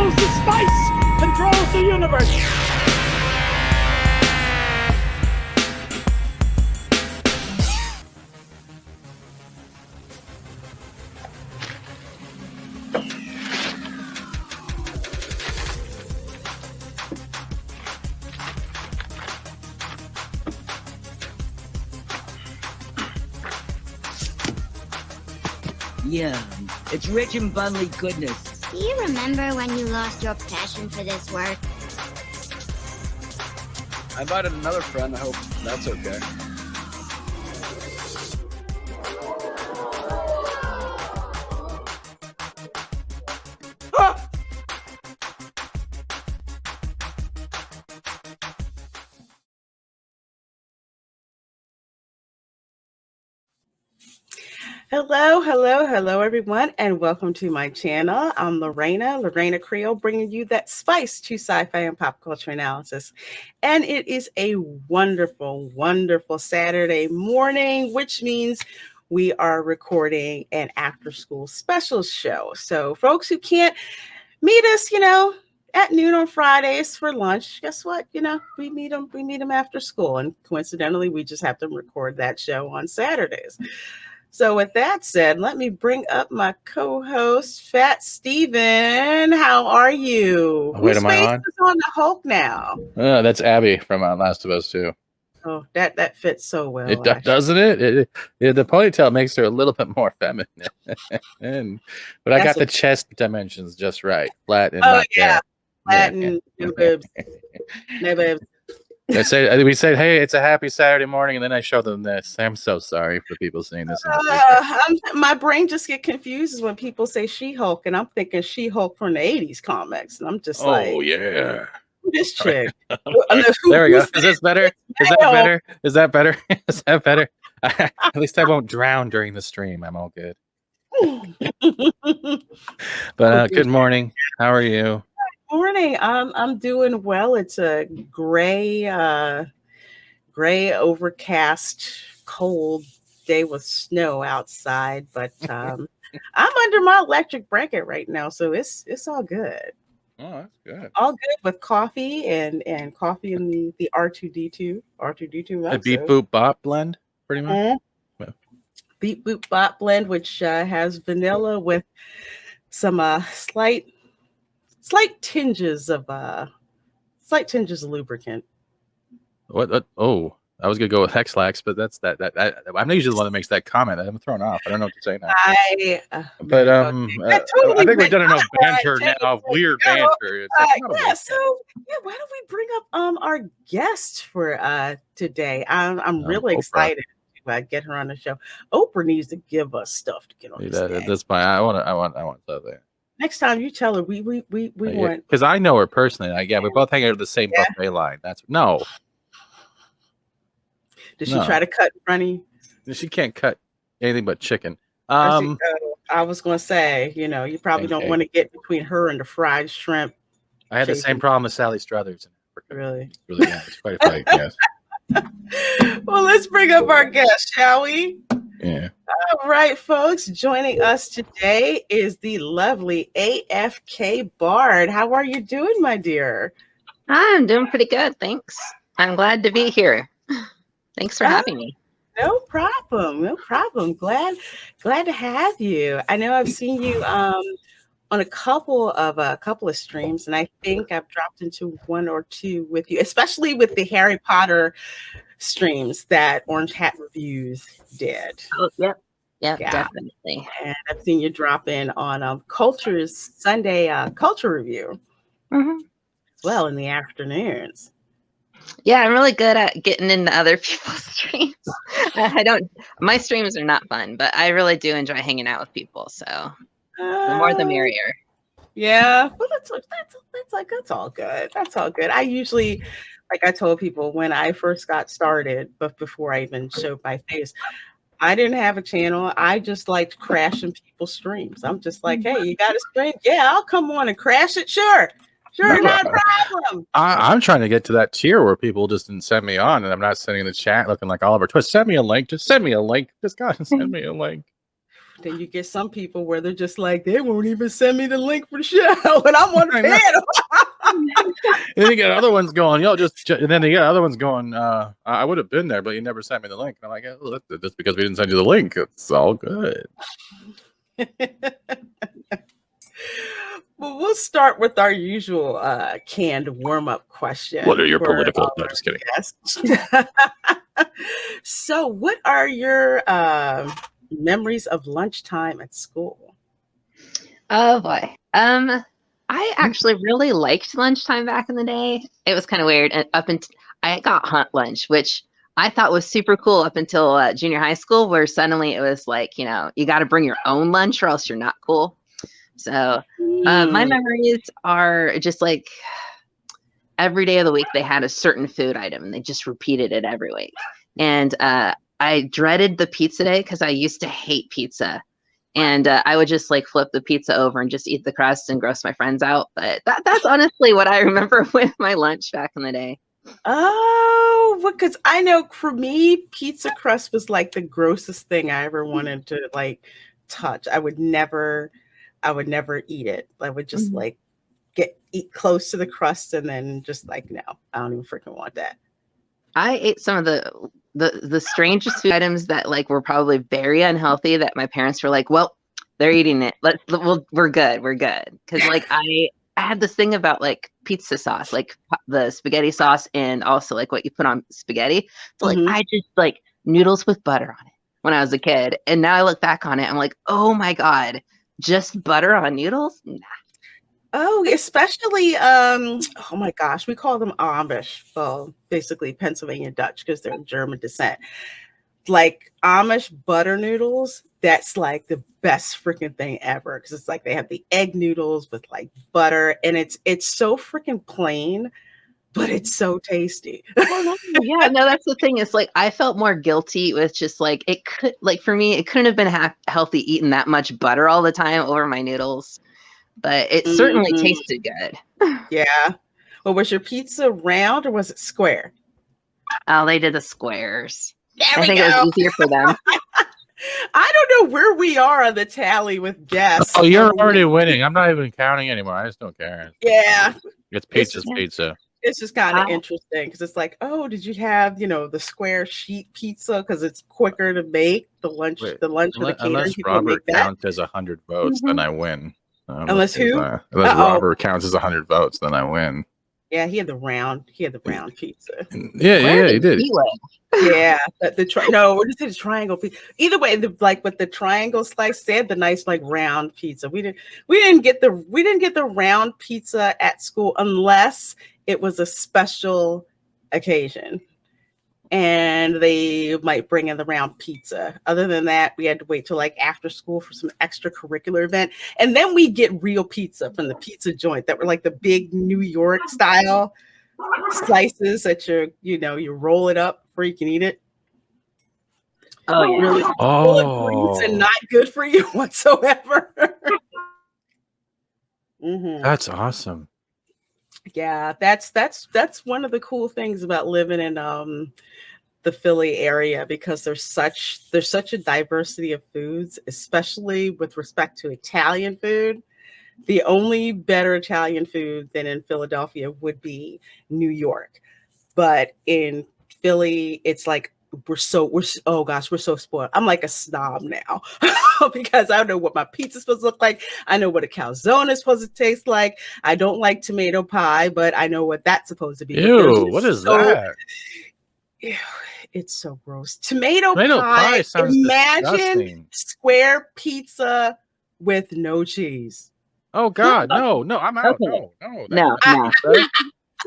knows the spice controls the universe. Yeah, it's rich in bubbly goodness. Do you remember when you lost your passion for this work? I invited another friend. I hope that's okay. Ah! Hello, everyone, and welcome to my channel. I'm Reina Creole, bringing you that spice to sci-fi and pop culture analysis. And it is a wonderful, wonderful Saturday morning, which means we are recording an after-school special show. So folks who can't meet us, at noon on Fridays for lunch, guess what? We meet them after school. And coincidentally, we just have to record that show on Saturdays. So with that said, let me bring up my co-host, Fat Steven. How are you? Oh, wait, am I on? Whose face is on the Hulk now? That's Abby from Last of Us 2. Oh, that fits so well. It doesn't it? The ponytail makes her a little bit more feminine. But I got the chest dimensions just right. Flat and not there. Flat and no boobs. No boobs. We say, hey, it's a happy Saturday morning, and then I show them this. I'm so sorry for people seeing this. My brain just get confused when people say She-Hulk, and I'm thinking She-Hulk from the 80s comics, and I'm just like, oh, yeah. This chick. There we go. Is this better? Is that better? Is that better? Is that better? At least I won't drown during the stream. I'm all good. But good morning. How are you? Morning. I'm doing well. It's a gray, overcast, cold day with snow outside, but I'm under my electric blanket right now, so it's all good. Oh, that's good. All good with coffee and coffee in the R2D2 A beep boop bop blend, pretty much. Mm-hmm. Yeah. Beep boop bop blend, which has vanilla with some slight tinges of lubricant. What? Oh, I was gonna go with Hexlax, but that's that. I'm not usually the one that makes that comment. I'm thrown off. I don't know what to say now. I think we've done enough banter now. Of weird banter. Why don't we bring up our guest for today? I'm really excited to get her on the show. Oprah needs to give us stuff to get on. That's fine. I want something. Next time you tell her we want, because I know her personally. We both hang out at the same buffet line. No. Did she try to cut in front of you? She can't cut anything but chicken. I was gonna say, you probably don't want to get between her and the fried shrimp. I had the same problem with Sally Struthers. Really? It's quite a fight. Yes. Well, let's bring up our guest, shall we? Yeah. All right, folks. Joining us today is the lovely AFK Bard. How are you doing, my dear? I'm doing pretty good, thanks. I'm glad to be here. Thanks for having me. No problem. Glad to have you. I know I've seen you on a couple of streams, and I think I've dropped into one or two with you, especially with the Harry Potter streams that Orange Hat Reviews did. Oh, yep, definitely. And I've seen you drop in on Culture's Sunday Culture Review as well in the afternoons. Yeah, I'm really good at getting into other people's streams. My streams are not fun, but I really do enjoy hanging out with people. So the more the merrier. Yeah, well, that's all good. That's all good. I usually, like I told people when I first got started, but before I even showed my face, I didn't have a channel. I just liked crashing people's streams. I'm just like, hey, you got a stream? Yeah, I'll come on and crash it. Sure, not a problem. I'm trying to get to that tier where people just didn't send me on, and I'm not sending the chat looking like Oliver Twist. Send me a link. Just send me a link. Just God, send me a link. Then you get some people where they're just like, they won't even send me the link for the show, and I'm on the panel. And then you got other ones going, and then you got other ones going, I would have been there, but you never sent me the link. And I'm like, oh, that's because we didn't send you the link. It's all good. Well, we'll start with our usual canned warm-up question. What are your political? No, just kidding. So, what are your memories of lunchtime at school? Oh boy. I actually really liked lunchtime back in the day. It was kind of weird. And I got hunt lunch, which I thought was super cool up until junior high school, where suddenly it was like, you got to bring your own lunch or else you're not cool. So my memories are just like every day of the week they had a certain food item and they just repeated it every week. And I dreaded the pizza day because I used to hate pizza. And I would just like flip the pizza over and just eat the crust and gross my friends out. But that's honestly what I remember with my lunch back in the day. Oh, because I know for me, pizza crust was like the grossest thing I ever wanted to like touch. I would never eat it. I would just like eat close to the crust and then just like, no, I don't even freaking want that. I ate some of the strangest food items that like were probably very unhealthy that my parents were like, well, they're eating it. We're good. Because like I had this thing about like pizza sauce, like the spaghetti sauce and also like what you put on spaghetti. So like I just like noodles with butter on it when I was a kid. And now I look back on it, I'm like, oh my God, just butter on noodles? Nah. Oh, especially, oh my gosh, we call them Amish. Well, basically Pennsylvania Dutch because they're German descent. Like Amish butter noodles, that's like the best freaking thing ever because it's like they have the egg noodles with like butter and it's so freaking plain, but it's so tasty. Yeah, no, that's the thing. It's like I felt more guilty with just like it could like for me, it couldn't have been healthy eating that much butter all the time over my noodles. But it certainly tasted good. Yeah. Well, was your pizza round or was it square? Oh, they did the squares. I think it was easier for them. I don't know where we are on the tally with guests. Oh, you're already winning. I'm not even counting anymore. I just don't care. Yeah. It's pizza. It's just kind of interesting because it's like, oh, did you have, the square sheet pizza because it's quicker to make the lunch for the catering? Unless Robert counts as 100 votes, then I win. Unless who? Unless Robert counts as 100 votes, then I win. Yeah, he had the round pizza. Yeah, he did. Yeah, what did you say? The triangle pizza. Either way, with the triangle slice, they had the nice like round pizza. We didn't get the round pizza at school unless it was a special occasion. And they might bring in the round pizza. Other than that, we had to wait till like after school for some extracurricular event. And then we get real pizza from the pizza joint that were like the big New York style slices that you roll it up before you can eat it. Oh, yeah. Really full of grease and not good for you whatsoever. That's awesome. Yeah, that's one of the cool things about living in the Philly area because there's such a diversity of foods, especially with respect to Italian food. The only better Italian food than in Philadelphia would be New York. But in Philly, it's like we're so spoiled. I'm like a snob now because I know what my pizza's supposed to look like. I know what a calzone is supposed to taste like. I don't like tomato pie, but I know what that's supposed to be. Ew, what is that? Ew, it's so gross. Tomato pie sounds imagine disgusting. Square pizza with no cheese. Oh God, no, I'm out. Okay. No.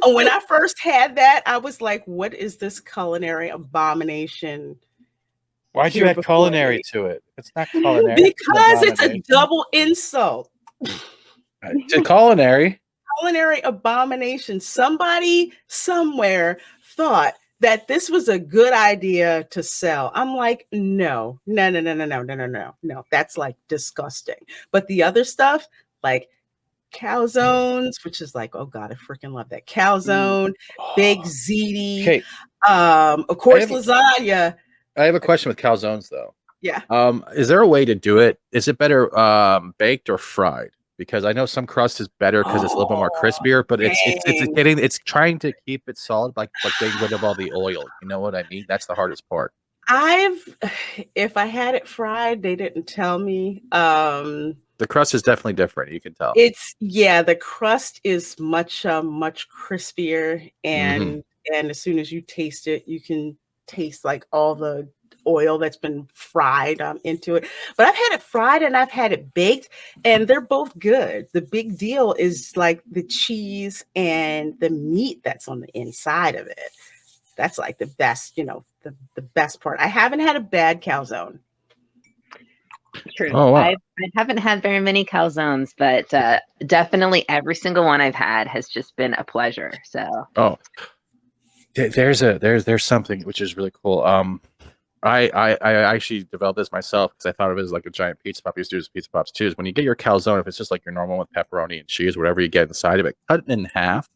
When I first had that, I was like, what is this culinary abomination? Why'd you add culinary to it? It's not culinary. Because it's a double insult. To culinary. Culinary abomination. Somebody somewhere thought that this was a good idea to sell. I'm like, no. That's like disgusting. But the other stuff, like calzones, which is like, oh God, I freaking love that. Calzone, big ziti, Okay. of course, lasagna. I have a question with calzones though. Yeah. Is there a way to do it? Is it better baked or fried? Because I know some crust is better because it's a little bit more crispier, but it's trying to keep it solid, like getting rid of all the oil. You know what I mean? That's the hardest part. If I had it fried, they didn't tell me. The crust is definitely different. You can tell. The crust is much crispier, and as soon as you taste it, you can taste like all the oil that's been fried into it. But I've had it fried and I've had it baked, and they're both good. The big deal is like the cheese and the meat that's on the inside of it. That's like the best, the best part. I haven't had a bad calzone. True. Oh, wow. I haven't had very many calzones, but definitely every single one I've had has just been a pleasure. So there's something which is really cool. I actually developed this myself because I thought of it as like a giant pizza pop. I used to do pizza pops too. Is when you get your calzone, if it's just like your normal with pepperoni and cheese, whatever you get inside of it, cut it in half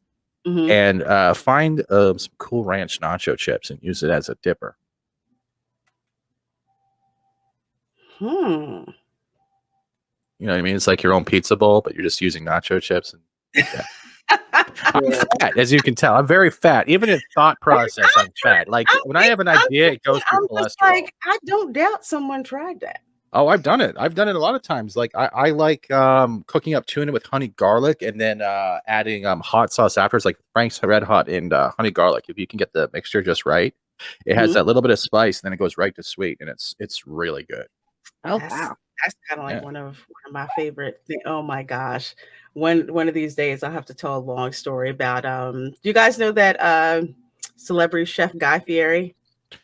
and find some Cool Ranch nacho chips and use it as a dipper. You know what I mean? It's like your own pizza bowl, but you're just using nacho chips. And I'm fat, as you can tell. I'm very fat. Even in thought process, I'm fat. Like when I have an idea, it goes through cholesterol. Like, I don't doubt someone tried that. Oh, I've done it. I've done it a lot of times. Like I like cooking up tuna with honey garlic and then adding hot sauce afterwards, like Frank's Red Hot and honey garlic. If you can get the mixture just right, it has that little bit of spice, and then it goes right to sweet, and it's really good. Oh, wow. That's kind of like one of my favorite things. Oh my gosh. One of these days I'll have to tell a long story about do you guys know that celebrity chef Guy Fieri?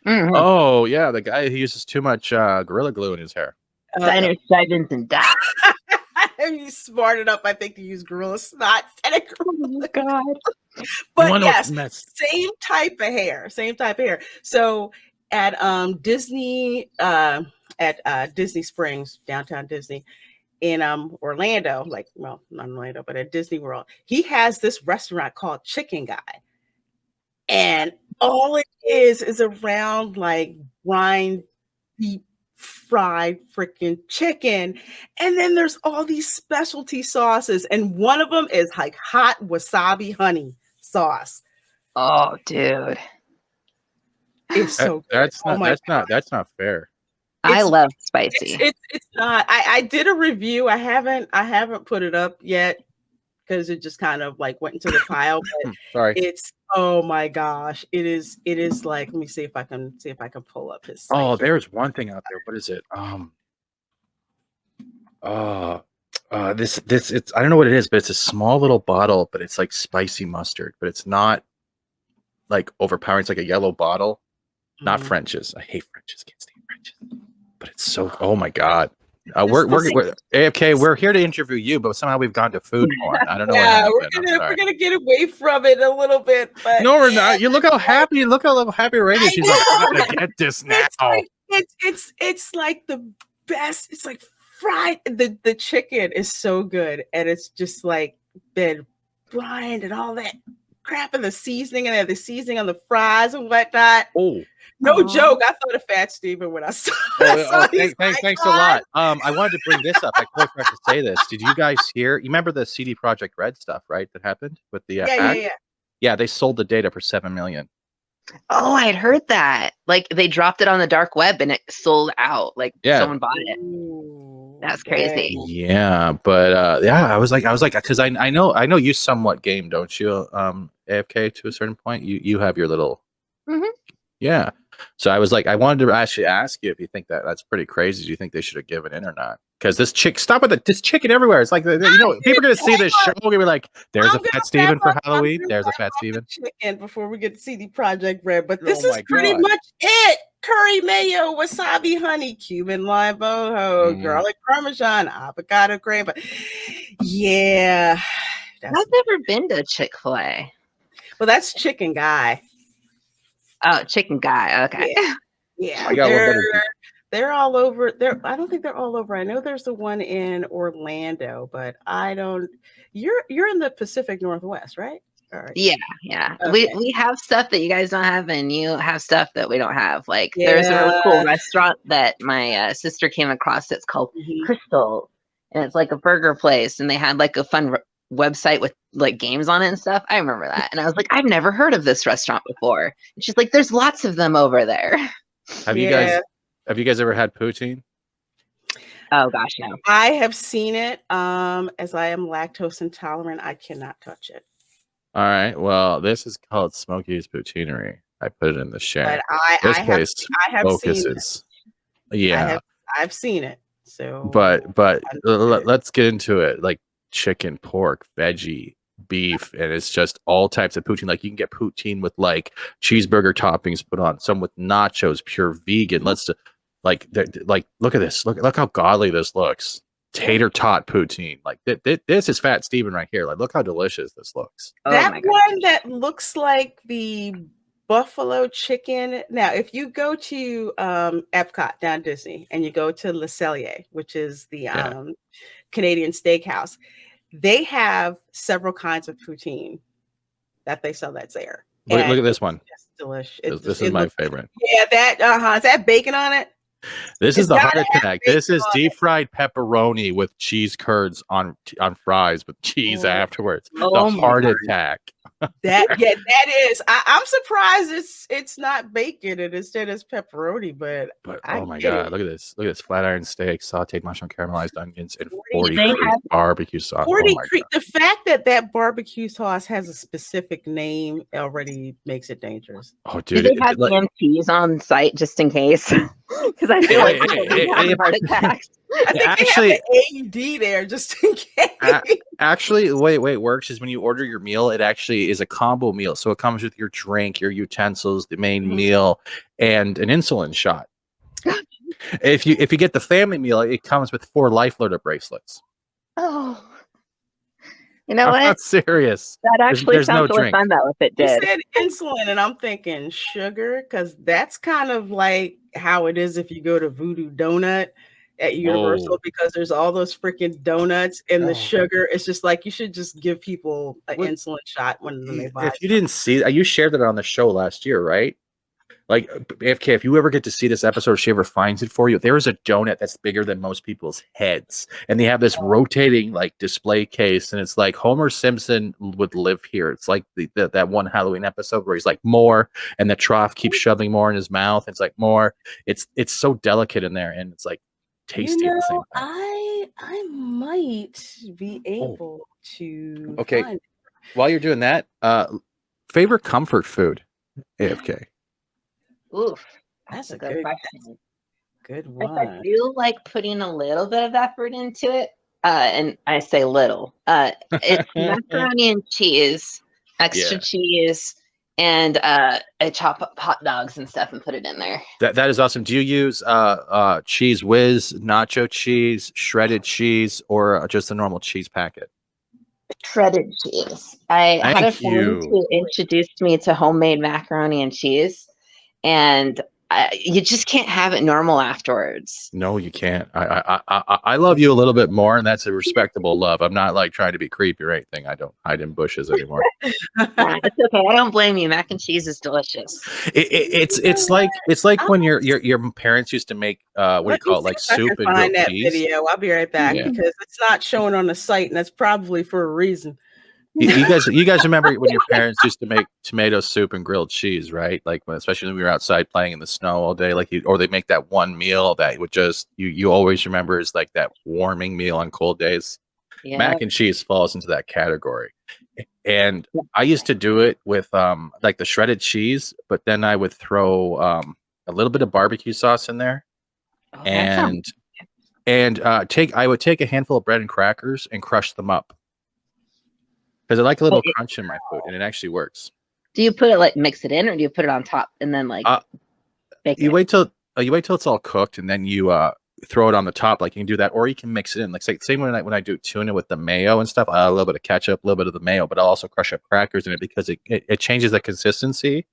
Oh yeah, the guy who uses too much Gorilla Glue in his hair. Designer Stevens and that. He's smart enough, I think, to use Gorilla Snot. Oh God. But yes, same type of hair. So at Disney Disney Springs, downtown Disney, in Orlando, not Orlando, but at Disney World, he has this restaurant called Chicken Guy. And all it is around like brine, deep fried freaking chicken. And then there's all these specialty sauces. And one of them is like hot wasabi honey sauce. Oh, dude. It's so good. That's not fair. I love spicy. It's not. I did a review. I haven't put it up yet because it just kind of like went into the pile. But sorry. It's, oh my gosh. It is like, let me see if I can pull up his site. Oh, there's one thing out there. What is it? This it's, I don't know what it is, but it's a small little bottle, but it's like spicy mustard, but it's not like overpowering. It's like a yellow bottle. Not French's. I hate French's. Can't stand French's. But it's so. Oh my God. We're AFK. We're here to interview you, but somehow we've gone to food porn. I don't know. Yeah, we're gonna get away from it a little bit, but no, we're not. You look how happy. Look how happy Reina is. She's like, I'm gonna get this now. It's like the best. It's like fried. The chicken is so good, and it's just like been brined and all that crap and the seasoning and the seasoning on the fries and whatnot. Oh. No joke. I thought of Fat Steven when I saw. Thanks a lot. I wanted to bring this up. I quite forgot to say this. Did you guys hear? You remember the CD Projekt Red stuff, right? That happened with the yeah. They sold the data for $7 million. Oh, I had heard that. Like they dropped it on the dark web and it sold out. Like someone bought it. That's crazy. Yeah, but I was like, because I know you somewhat game, don't you? AFK to a certain point. You have your little. Yeah. So I was like, I wanted to actually ask you if you think that's pretty crazy. Do you think they should have given in or not? Because this stop with this chicken everywhere. It's like, people are going to see this show. We're like, there's a Fat Steven for Halloween. There's a Fat Steven. Chicken before we get to CD Projekt Red, but this is pretty much it. Curry mayo, wasabi honey, Cuban lime boho, garlic parmesan, avocado cream. But yeah. I've never been to Chick-fil-A. Well, that's Chicken Guy. Oh, Chicken Guy. Okay. Yeah. They're all over. I don't think they're all over. I know there's the one in Orlando, but I don't. You're in the Pacific Northwest, right? All right. Yeah. Okay. We have stuff that you guys don't have, and you have stuff that we don't have. Like there's a really cool restaurant that my sister came across. It's called Crystal, and it's like a burger place, and they had like a fun website with like games on it and stuff. I remember that, and I was like, I've never heard of this restaurant before. And she's like, there's lots of them over there. Have you guys ever had poutine? Oh gosh, no. I have seen it. As I am lactose intolerant, I cannot touch it. All right. Well, this is called Smokey's Poutineery. I put it in the share. But this place focuses. Yeah, I've seen it. So, but let's get into it. Like chicken, pork, veggie, beef, and it's just all types of poutine. Like you can get poutine with like cheeseburger toppings put on, some with nachos, pure vegan. Let's like look at this. Look how godly this looks. Tater tot poutine. Like this is Fat Steven right here. Like look how delicious this looks. That one that looks like the buffalo chicken. Now, if you go to Epcot down Disney and you go to Le Cellier, which is the Canadian steakhouse, they have several kinds of poutine that they sell that's there. Look at this one. It's delicious. This is my favorite. Yeah, that is that bacon on it? This is the heart attack. This is deep fried pepperoni with cheese curds on fries with cheese afterwards. The heart attack. That is. I'm surprised it's not bacon and instead it's pepperoni. But oh my god, look at this! Look at this flat iron steak, sautéed mushroom, caramelized onions, and 40 barbecue sauce. 40 the fact that barbecue sauce has a specific name already makes it dangerous. Oh, dude! Do they have EMTs on site just in case? Because I feel like heart attacks. I think actually, they have the AED there just in case. Actually, the way it works is when you order your meal, it actually is a combo meal. So it comes with your drink, your utensils, the main meal, and an insulin shot. If you get the family meal, it comes with 4 life loader bracelets. Oh. You know what? I'm not serious. That actually sounds really fun though if it did. You said insulin, and I'm thinking sugar, because that's kind of like how it is if you go to Voodoo Donut at Universal, because there's all those freaking donuts and the sugar. It's just like you should just give people an insulin shot when they buy. If you didn't see, you shared that on the show last year, right? Like AFK, if you ever get to see this episode, she ever finds it for you, there is a donut that's bigger than most people's heads, and they have this rotating like display case, and it's like Homer Simpson would live here. It's like that one Halloween episode where he's like more, and the trough keeps shoving more in his mouth. It's like more. It's so delicate in there, and it's like tasty at the same time. I might be able to. Okay, find it. While you're doing that, favorite comfort food, AFK. Oof, that's a good question. Good one. I do like putting a little bit of effort into it, and I say little. It's macaroni and cheese, extra cheese, and I chop up hot dogs and stuff and put it in there. That is awesome. Do you use cheese whiz, nacho cheese, shredded cheese, or just a normal cheese packet? Shredded cheese. I had a friend who introduced me to homemade macaroni and cheese. And you just can't have it normal afterwards. No, you can't. I love you a little bit more, and that's a respectable love. I'm not like trying to be creepy or anything. I don't hide in bushes anymore. It's okay. I don't blame you. Mac and cheese is delicious. It's like when your parents used to make what do you call it, like soup and grilled that cheese. Video. I'll be right back because it's not showing on the site, and that's probably for a reason. You guys remember when your parents used to make tomato soup and grilled cheese, right? Like especially when we were outside playing in the snow all day, or they make that one meal that would just you always remember is like that warming meal on cold days. Yeah. Mac and cheese falls into that category. And I used to do it with like the shredded cheese, but then I would throw a little bit of barbecue sauce in there, and I would take a handful of bread and crackers and crush them up. Because I like a little crunch in my food, and it actually works. Do you put it like mix it in, or do you put it on top and then like bake it? You wait till it's all cooked, and then you throw it on the top. Like you can do that, or you can mix it in. Like same when I do tuna with the mayo and stuff. I add a little bit of ketchup, a little bit of the mayo, but I'll also crush up crackers in it because it changes the consistency.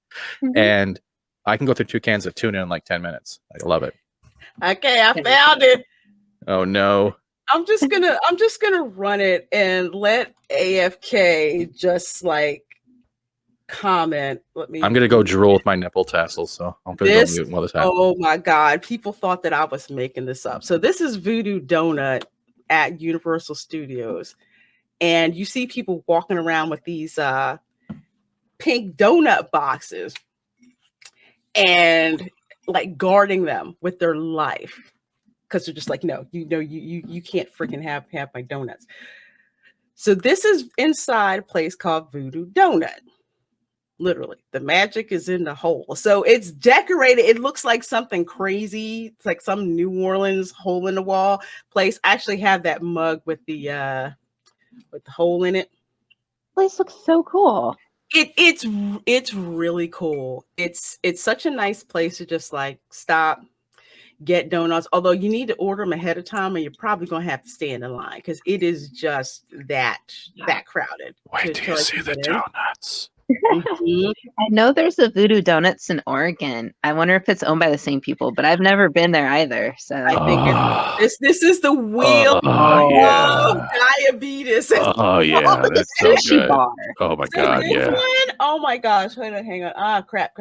Mm-hmm. And I can go through 2 cans of tuna in like 10 minutes. I love it. Okay, I found it. Oh no. I'm just gonna run it and let AFK just like comment. I'm gonna go drool with my nipple tassels, so I'm gonna go mute while this happens. Oh my God, people thought that I was making this up. So this is Voodoo Donut at Universal Studios, and you see people walking around with these pink donut boxes and like guarding them with their life because they're just like, no, you can't freaking have my donuts. So this is inside a place called Voodoo Donut. Literally, the magic is in the hole. So it's decorated. It looks like something crazy. It's like some New Orleans hole in the wall place. I actually have that mug with the hole in it. Place looks so cool. It's really cool. It's such a nice place to just like stop, get donuts. Although you need to order them ahead of time, and you're probably gonna have to stand in line because it is just that crowded. Wait till you see the donuts. Mm-hmm. I know there's a Voodoo Donuts in Oregon. I wonder if it's owned by the same people, but I've never been there either. So I think this is the wheel of diabetes. Oh yeah, like that's a sushi so good. bar. Oh my God, yeah. Oh my gosh, hang on. Ah, crap.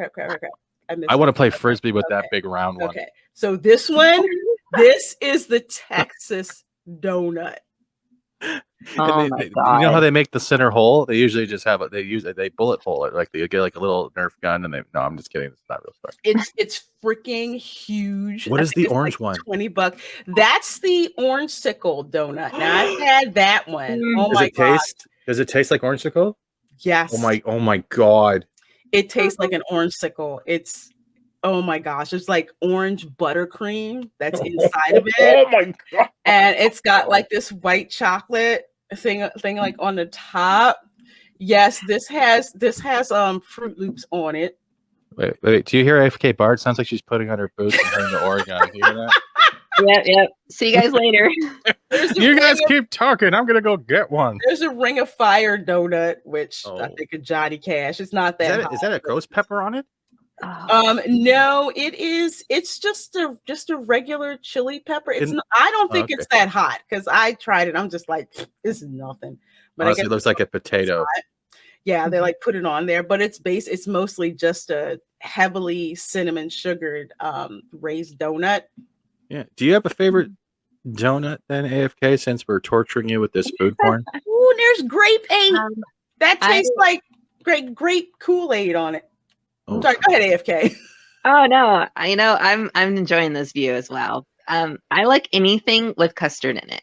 I want to play frisbee with that big round one. Okay, so this one, this is the Texas donut. Oh my God. You know how they make the center hole? They usually just have it. They bullet hole it, like they get like a little Nerf gun, and no, I'm just kidding. It's not real stuff. It's freaking huge. What is the orange one? $20. That's the orange sickle donut. Now I've had that one. Oh my God. Does it taste like orange sickle? Yes. Oh my God. It tastes like an orange sickle. Oh my gosh, it's like orange buttercream that's inside of it. Oh my God. And it's got like this white chocolate thing like on the top. Yes, this has Fruit Loops on it. Wait, do you hear AFK Bard? Sounds like she's putting on her boots and heading to Oregon. Do you hear that? Yep. See you guys later. You guys keep talking. I'm gonna go get one. There's a Ring of Fire donut, which I think of Johnny Cash. It's not that. Is that a ghost pepper on it? No, it's just a regular chili pepper. I don't think it's that hot because I tried it. I'm just like, this is nothing. But Honestly, it looks like a potato. Yeah, they like put it on there, but it's mostly just a heavily cinnamon sugared raised donut. Yeah. Do you have a favorite donut then, AFK, since we're torturing you with this food porn? Ooh, there's grape aid. That tastes like grape Kool-Aid on it. Oh. Sorry, go ahead, AFK. Oh no, I'm enjoying this view as well. I like anything with custard in it.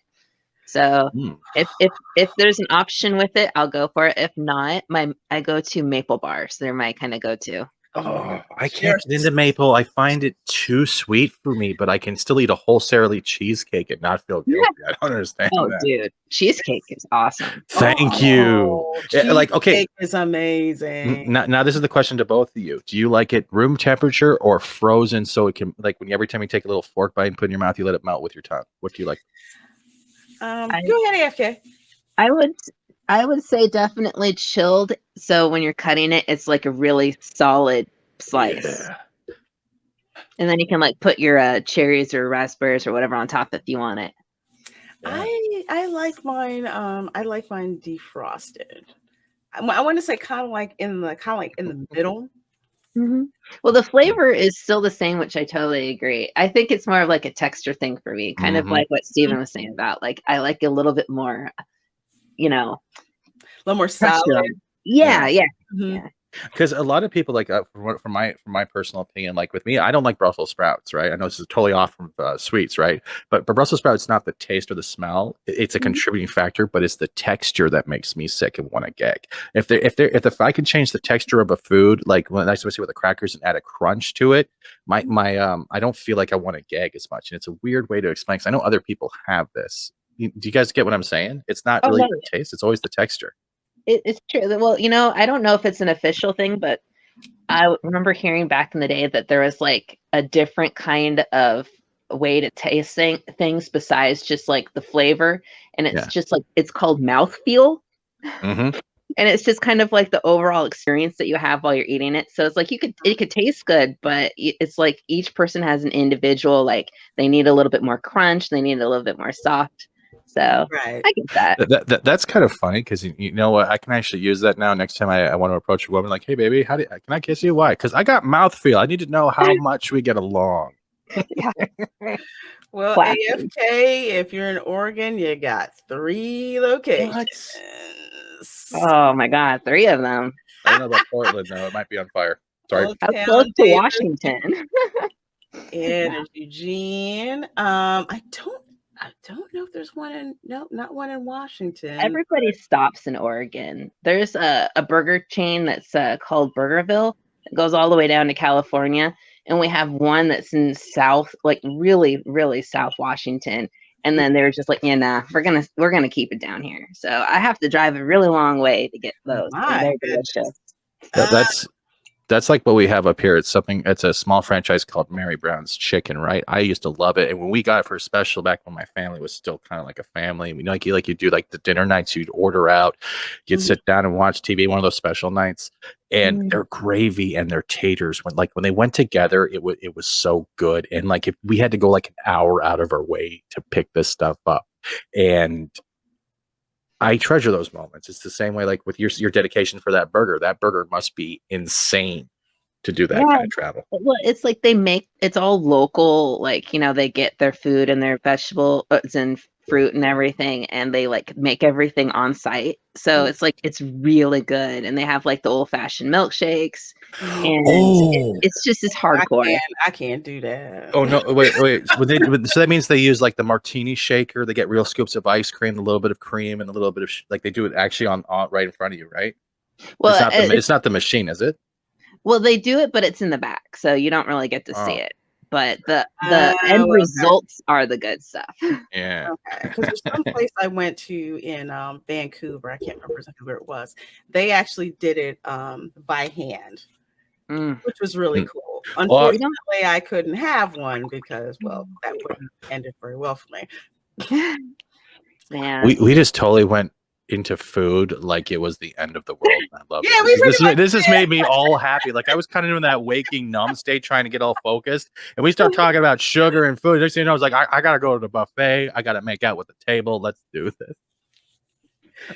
So if there's an option with it, I'll go for it. If not, I go to maple bars. They're my kind of go-to. Oh, I can't get into maple. I find it too sweet for me, but I can still eat a whole Sara Lee cheesecake and not feel guilty. I don't understand that. Dude, cheesecake is awesome. Thank you. Like, okay, is amazing. Now this is the question to both of you. Do you like it room temperature or frozen so it can, like, when every time you take a little fork bite and put it in your mouth, you let it melt with your tongue? What do you like? Go ahead, AFK. I would say definitely chilled. So when you're cutting it, it's like a really solid slice. Yeah. And then you can like put your cherries or raspberries or whatever on top if you want it. I like mine. I like mine defrosted. I want to say kind of like in the middle. Mm-hmm. Well, the flavor is still the same, which I totally agree. I think it's more of like a texture thing for me, kind of like what Steven was saying about like I like a little bit more, a little more solid. Yeah. Mm-hmm. Yeah. Because a lot of people, like, from my personal opinion, like with me, I don't like Brussels sprouts, right? I know this is totally off from sweets, right? But Brussels sprouts, not the taste or the smell. It's a contributing factor, but it's the texture that makes me sick and want to gag. If I can change the texture of a food, like when I see with the crackers and add a crunch to it, I don't feel like I want to gag as much. And it's a weird way to explain, because I know other people have this. Do you guys get what I'm saying? It's not really the taste; it's always the texture. It's true. Well, I don't know if it's an official thing, but I remember hearing back in the day that there was like a different kind of way to taste things besides just like the flavor. And it's just like, it's called mouthfeel. Mm-hmm. And it's just kind of like the overall experience that you have while you're eating it. So it's like it could taste good, but it's like each person has an individual, like they need a little bit more crunch. They need a little bit more soft. So Right. I get that. That's kind of funny because you know what? I can actually use that now. Next time I want to approach a woman, like, hey, baby, can I kiss you? Why? Because I got mouthfeel. I need to know how much we get along. Well, Classic. AFK, if you're in Oregon, you got 3 locations. Oh my God, 3 of them. I don't know about Portland though. It might be on fire. Sorry. How Town, close to Davis, Washington? and there's Eugene. I don't know if there's one in not one in Washington. Everybody stops in Oregon. There's a burger chain that's called Burgerville. It goes all the way down to California, and we have one that's in South, like really, really South Washington. And then they're just like, yeah, nah, we're gonna keep it down here. So I have to drive a really long way to get those. And they're delicious. That's like what we have up here. It's a small franchise called Mary Brown's Chicken, right? I used to love it. And when we got it for a special back when my family was still kind of like a family, we like you do like the dinner nights, you'd order out, you'd sit down and watch TV, one of those special nights. And their gravy and their taters when they went together, it was so good. And like if we had to go like an hour out of our way to pick this stuff up. And I treasure those moments. It's the same way, like with your dedication for that burger. That burger must be insane to do that kind of travel. Well, it's like it's all local. Like, they get their food and their vegetables and fruit and everything, and they like make everything on site. So it's like it's really good, and they have like the old fashioned milkshakes, and it's just as hardcore. I can't do that. Oh no! Wait. So that means they use like the martini shaker. They get real scoops of ice cream, a little bit of cream, and a little bit of like they do it actually on right in front of you, right? Well, it's not the machine, is it? Well, they do it, but it's in the back, so you don't really get to see it. But the end results are the good stuff. Yeah. Okay. Because there's some place I went to in Vancouver. I can't remember exactly where it was. They actually did it by hand, which was really cool. Unfortunately, I couldn't have one because, well, that wouldn't have ended very well for me. Man. We just totally went into food like it was the end of the world. I love it. This has made me all happy. Like I was kind of doing that waking numb state trying to get all focused, and we start talking about sugar and food. Next thing you know, I was like, I gotta go to the buffet. I gotta make out with the table. Let's do this.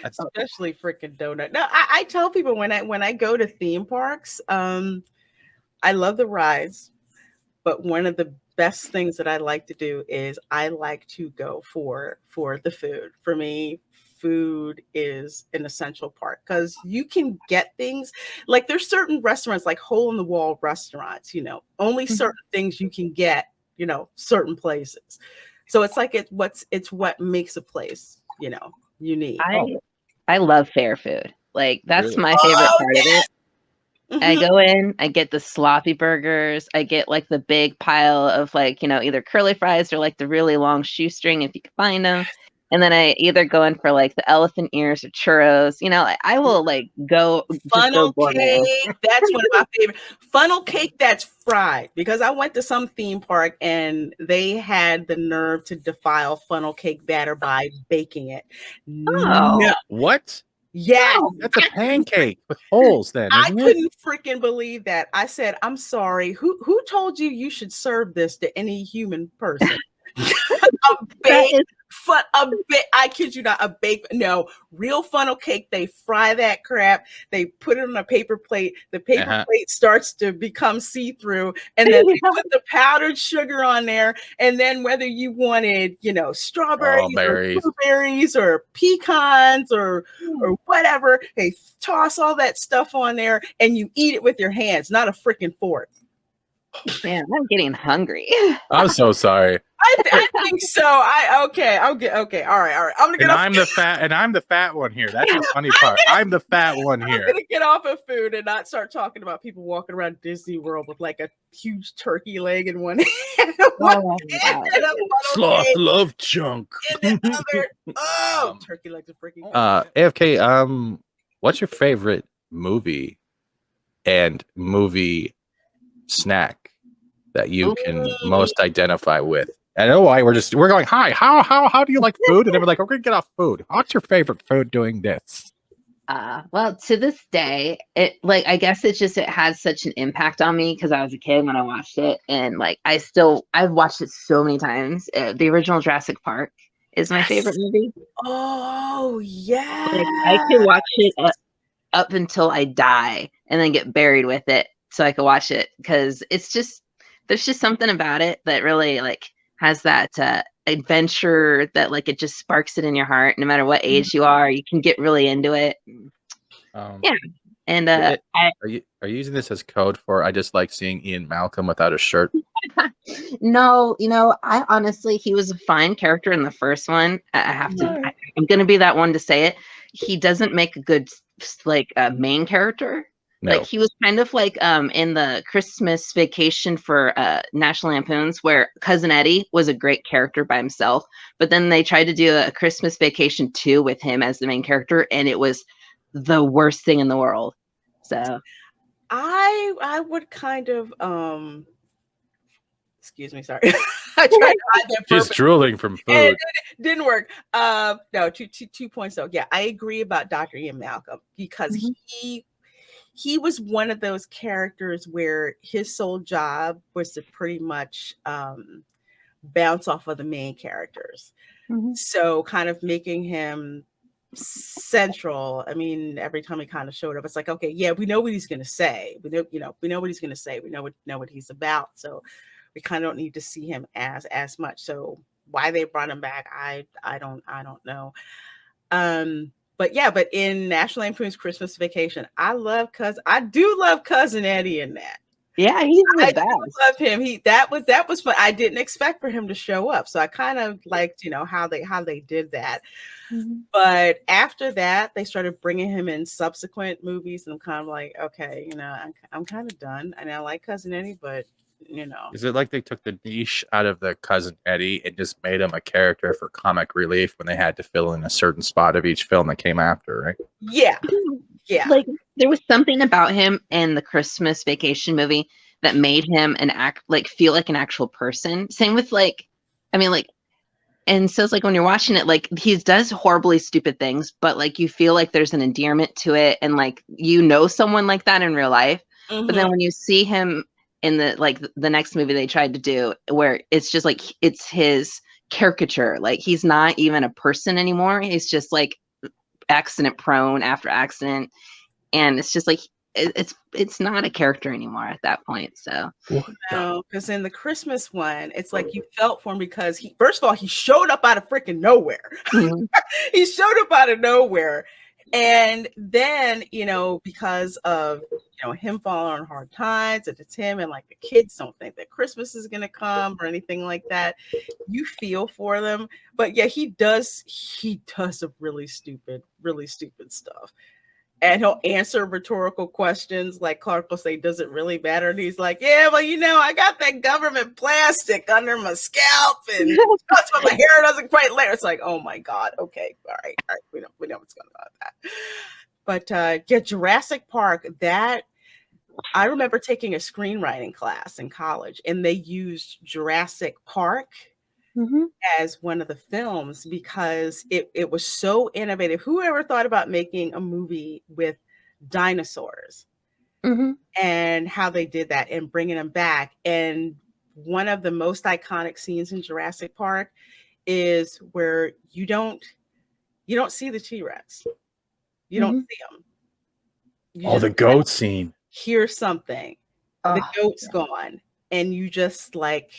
Especially freaking donut. No, I tell people when I go to theme parks, I love the rides, but one of the best things that I like to do is I like to go for the food. For me, food is an essential part because you can get things like there's certain restaurants like hole in the wall restaurants, only certain things you can get, certain places. So it's like it's what makes a place, unique. I love fair food. Like that's my favorite part of it. I go in, I get the sloppy burgers, I get like the big pile of like, either curly fries or like the really long shoestring if you can find them. And then I either go in for like the elephant ears or churros. I will like go funnel cake. That's one of my favorite. Funnel cake that's fried, because I went to some theme park and they had the nerve to defile funnel cake batter by baking it. Oh, no. What? Yeah, that's a pancake with holes. Then I couldn't freaking believe that. I said, "I'm sorry. Who told you should serve this to any human person?" I kid you not, real funnel cake. They fry that crap. They put it on a paper plate. The paper plate starts to become see-through, and then they put the powdered sugar on there. And then whether you wanted, strawberries or blueberries or pecans or whatever, they toss all that stuff on there, and you eat it with your hands, not a freaking fork. Man, I'm getting hungry. I'm so sorry. I think so. Okay. All right. I'm gonna get off. I'm the fat one here. That's the funny part. I'm the fat one here. I'm gonna get off of food and not start talking about people walking around Disney World with like a huge turkey leg in one hand. Sloth love chunk. Turkey legs are freaking. AFK. What's your favorite movie and movie snack that you can most identify with? I know why we're going, hi, how do you like food? And then we're like, we're gonna get off food. What's your favorite food doing this? Well, to this day, I guess it has such an impact on me because I was a kid when I watched it, and like I've watched it so many times. The original Jurassic Park is my favorite movie. Oh yeah. Like, I could watch it up until I die and then get buried with it so I could watch it, because it's just, there's just something about it that really like has that adventure that like it just sparks it in your heart. No matter what age you are, you can get really into it. Yeah. And are you using this as code for I just like seeing Ian Malcolm without a shirt? No, I honestly, he was a fine character in the first one. I have to, I'm going to be that one to say it. He doesn't make a good like main character. No. Like he was kind of like in the Christmas Vacation for National Lampoons, where Cousin Eddie was a great character by himself, but then they tried to do a Christmas Vacation 2 with him as the main character, and it was the worst thing in the world. So I would kind of excuse me, sorry. I tried to hide that. She's drooling from food. It didn't work. No, two points though. Yeah, I agree about Dr. Ian Malcolm, because he was one of those characters where his sole job was to pretty much bounce off of the main characters. So kind of making him central. I mean, every time he kind of showed up, it's like, okay, yeah, we know what he's going to say. We know what he's going to say. We know what he's about. So we kind of don't need to see him as much. So why they brought him back, I don't know. But in National Lampoon's Christmas Vacation, I do love Cousin Eddie in that. Yeah, he's the best. I love him. That was fun. I didn't expect for him to show up, so I kind of liked, how they did that. But after that, they started bringing him in subsequent movies, and I'm kind of like, okay, I'm kind of done. And I like Cousin Eddie, but is it like they took the niche out of the Cousin Eddie and just made him a character for comic relief when they had to fill in a certain spot of each film that came after, right? Yeah. Like there was something about him in the Christmas Vacation movie that made him feel like an actual person. Same with and so it's like when you're watching it, like he does horribly stupid things, but like you feel like there's an endearment to it, and like someone like that in real life. But then when you see him in the next movie they tried to do, where it's just like it's his caricature, like he's not even a person anymore. He's just like accident prone after accident, and it's just like it's not a character anymore at that point. So no, because in the Christmas one, it's like you felt for him, because he showed up out of freaking nowhere. He showed up out of nowhere, and then because of him falling on hard times, and it's him, and like the kids don't think that Christmas is gonna come or anything like that. You feel for them, but yeah, he does some really stupid stuff. And he'll answer rhetorical questions, like Clark will say, "Does it really matter?" And he's like, "Yeah, well, I got that government plastic under my scalp, and that's why my hair doesn't quite layer." It's like, oh my God, okay, all right, we know what's going on with that. But Jurassic Park, that I remember taking a screenwriting class in college, and they used Jurassic Park as one of the films because it was so innovative. Whoever thought about making a movie with dinosaurs and how they did that and bringing them back? And one of the most iconic scenes in Jurassic Park is where you don't see the T-Rex. You don't see them. The goat scene. Hear something. The goat's gone, and you just like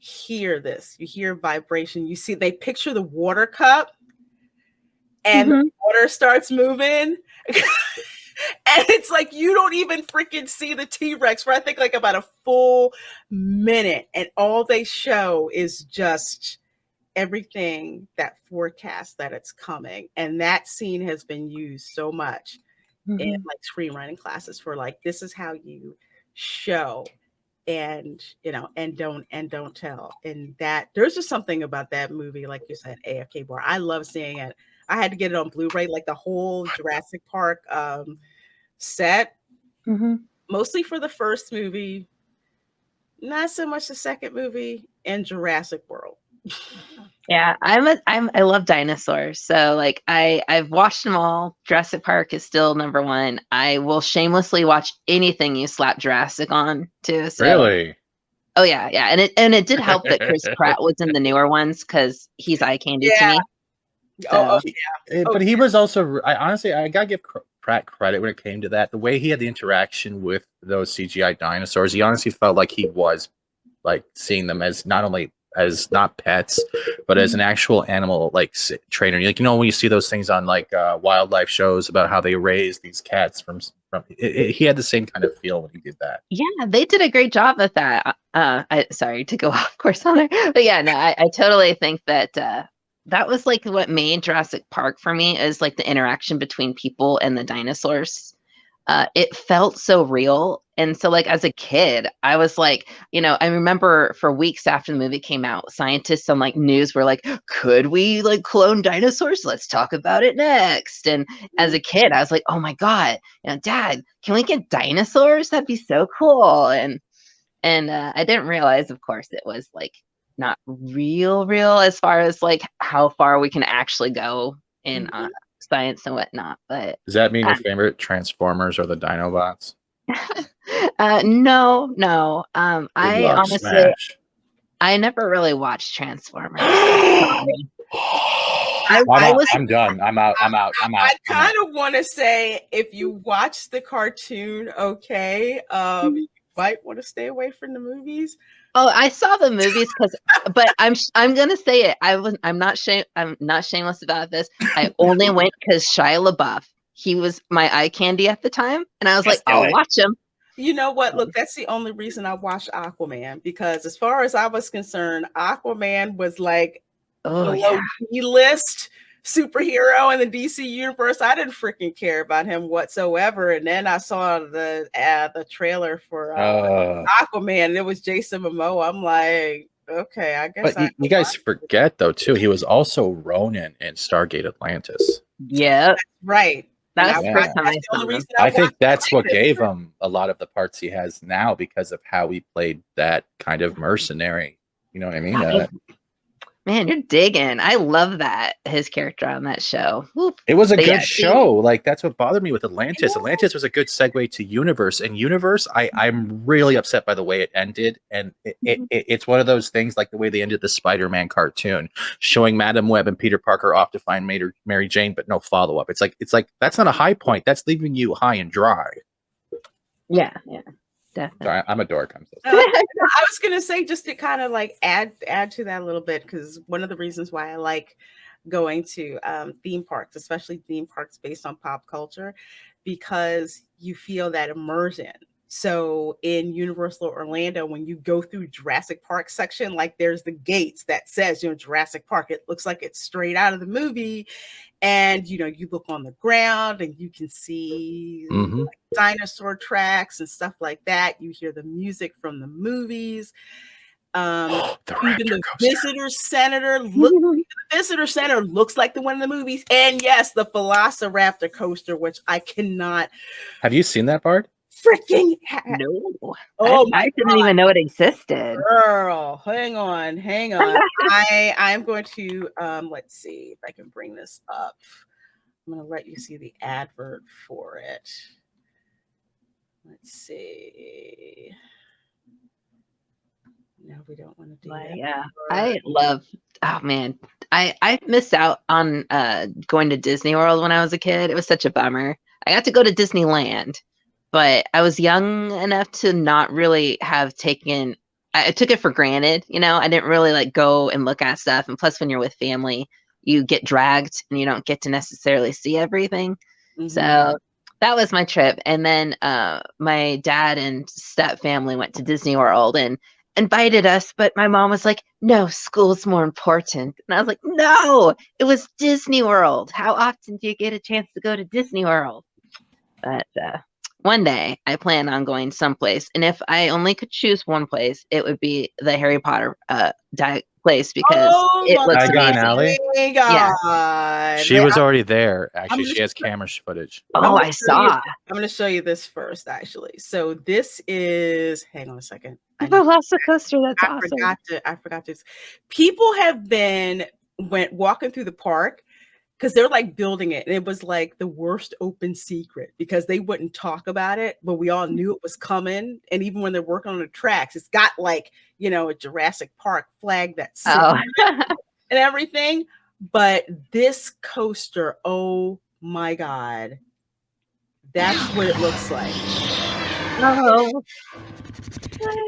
hear this. You hear vibration. You see, they picture the water cup, and the water starts moving. And it's like you don't even freaking see the T-Rex for I think like about a full minute, and all they show is just everything that forecasts that it's coming. And that scene has been used so much in like screenwriting classes for like, this is how you show and don't tell. And that there's just something about that movie, like you said, AFK Bard. I love seeing it. I had to get it on Blu-ray, like the whole Jurassic Park set, mostly for the first movie, not so much the second movie, and Jurassic World. Yeah, I love dinosaurs. So like I've watched them all. Jurassic Park is still number one. I will shamelessly watch anything you slap Jurassic on too. So. Really? Oh yeah, and it did help that Chris Pratt was in the newer ones because he's eye candy to me. So. But he was also. I honestly, I gotta give Pratt credit when it came to that. The way he had the interaction with those CGI dinosaurs, he honestly felt like he was like seeing them as not only as not pets, but as an actual animal like trainer. Like, you know, when you see those things on like wildlife shows about how they raise these cats from he had the same kind of feel when he did that. Yeah, they did a great job with that. Sorry to go off course on there, but yeah, no, I totally think that that was like what made Jurassic Park for me, is like the interaction between people and the dinosaurs. It felt so real. And so like as a kid, I was like, you know, I remember for weeks after the movie came out, scientists on like news were like, could we like clone dinosaurs? Let's talk about it next. And as a kid, I was like, oh my God, you know, Dad, can we get dinosaurs? That'd be so cool. And I didn't realize, of course, it was like not real as far as like how far we can actually go in science and whatnot. But does that mean your favorite Transformers are the Dinobots? No. I honestly Smash. I never really watched Transformers. I'm done. I'm out. I kind of want to say, if you watch the cartoon, okay, you might want to stay away from the movies. Oh, I saw the movies but I'm gonna say it. I'm not shameless about this. I only went because Shia LaBeouf. He was my eye candy at the time, and I was like, I'll watch him. You know what? Look, that's the only reason I watched Aquaman, because as far as I was concerned, Aquaman was like a list superhero in the DC universe. I didn't freaking care about him whatsoever. And then I saw the trailer for Aquaman, and it was Jason Momoa. I'm like, okay, I guess. But you guys forget though too, he was also Ronan in Stargate Atlantis. Yeah, right. That's I think that's what gave him a lot of the parts he has now, because of how he played that kind of mercenary. You know what I mean? Man, you're digging. I love that, his character on that show. Whoop. It was a good show. Like, that's what bothered me with Atlantis. Atlantis was a good segue to Universe. And Universe, I'm really upset by the way it ended. And it's one of those things, like the way they ended the Spider-Man cartoon, showing Madam Web and Peter Parker off to find Mary Jane, but no follow-up. It's like that's not a high point. That's leaving you high and dry. Yeah. Definitely. Sorry, I'm a dork. I was gonna say, just to kind of like add to that a little bit, because one of the reasons why I like going to theme parks, especially theme parks based on pop culture, because you feel that immersion. So in Universal Orlando, when you go through Jurassic Park section, like there's the gates that says, Jurassic Park. It looks like it's straight out of the movie. And, you look on the ground and you can see like dinosaur tracks and stuff like that. You hear the music from the movies. Even the visitor center looks like the one in the movies. And yes, the Velociraptor coaster, which I cannot. Have you seen that, Bard? Freaking no! I didn't even know it existed. Girl, hang on. I'm going to let's see if I can bring this up. I'm going to let you see the advert for it. Let's see. No, we don't want to do that. Yeah, I love. Oh man, I missed out on going to Disney World when I was a kid. It was such a bummer. I got to go to Disneyland, but I was young enough to not really have taken. I took it for granted, I didn't really like go and look at stuff. And plus, when you're with family, you get dragged and you don't get to necessarily see everything. So that was my trip. And then my dad and step family went to Disney World and invited us, but my mom was like, no, school's more important. And I was like, no, it was Disney World. How often do you get a chance to go to Disney World? But one day I plan on going someplace. And if I only could choose one place, it would be the Harry Potter place, because it looks amazing. Yeah. She was already there. Actually, she has camera footage. Oh, I saw. I'm going to show you this first, actually. So this is, hang on a second. The Velocicoaster, that's awesome. I forgot this. People have been walking through the park, because they're like building it, and it was like the worst open secret because they wouldn't talk about it, but we all knew it was coming. And even when they're working on the tracks, it's got like, you know, a Jurassic Park flag that's and everything. But this coaster, oh my God, that's what it looks like. Oh, what?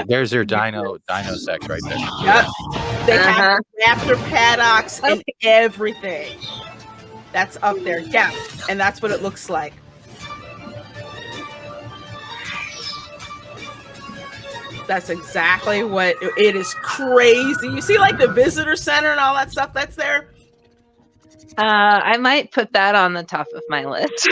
There's your dino sex right there. Yep. They have raptor paddocks and everything. That's up there. Yeah. And that's what it looks like. That's exactly what it is. Crazy. You see like the visitor center and all that stuff that's there? I might put that on the top of my list.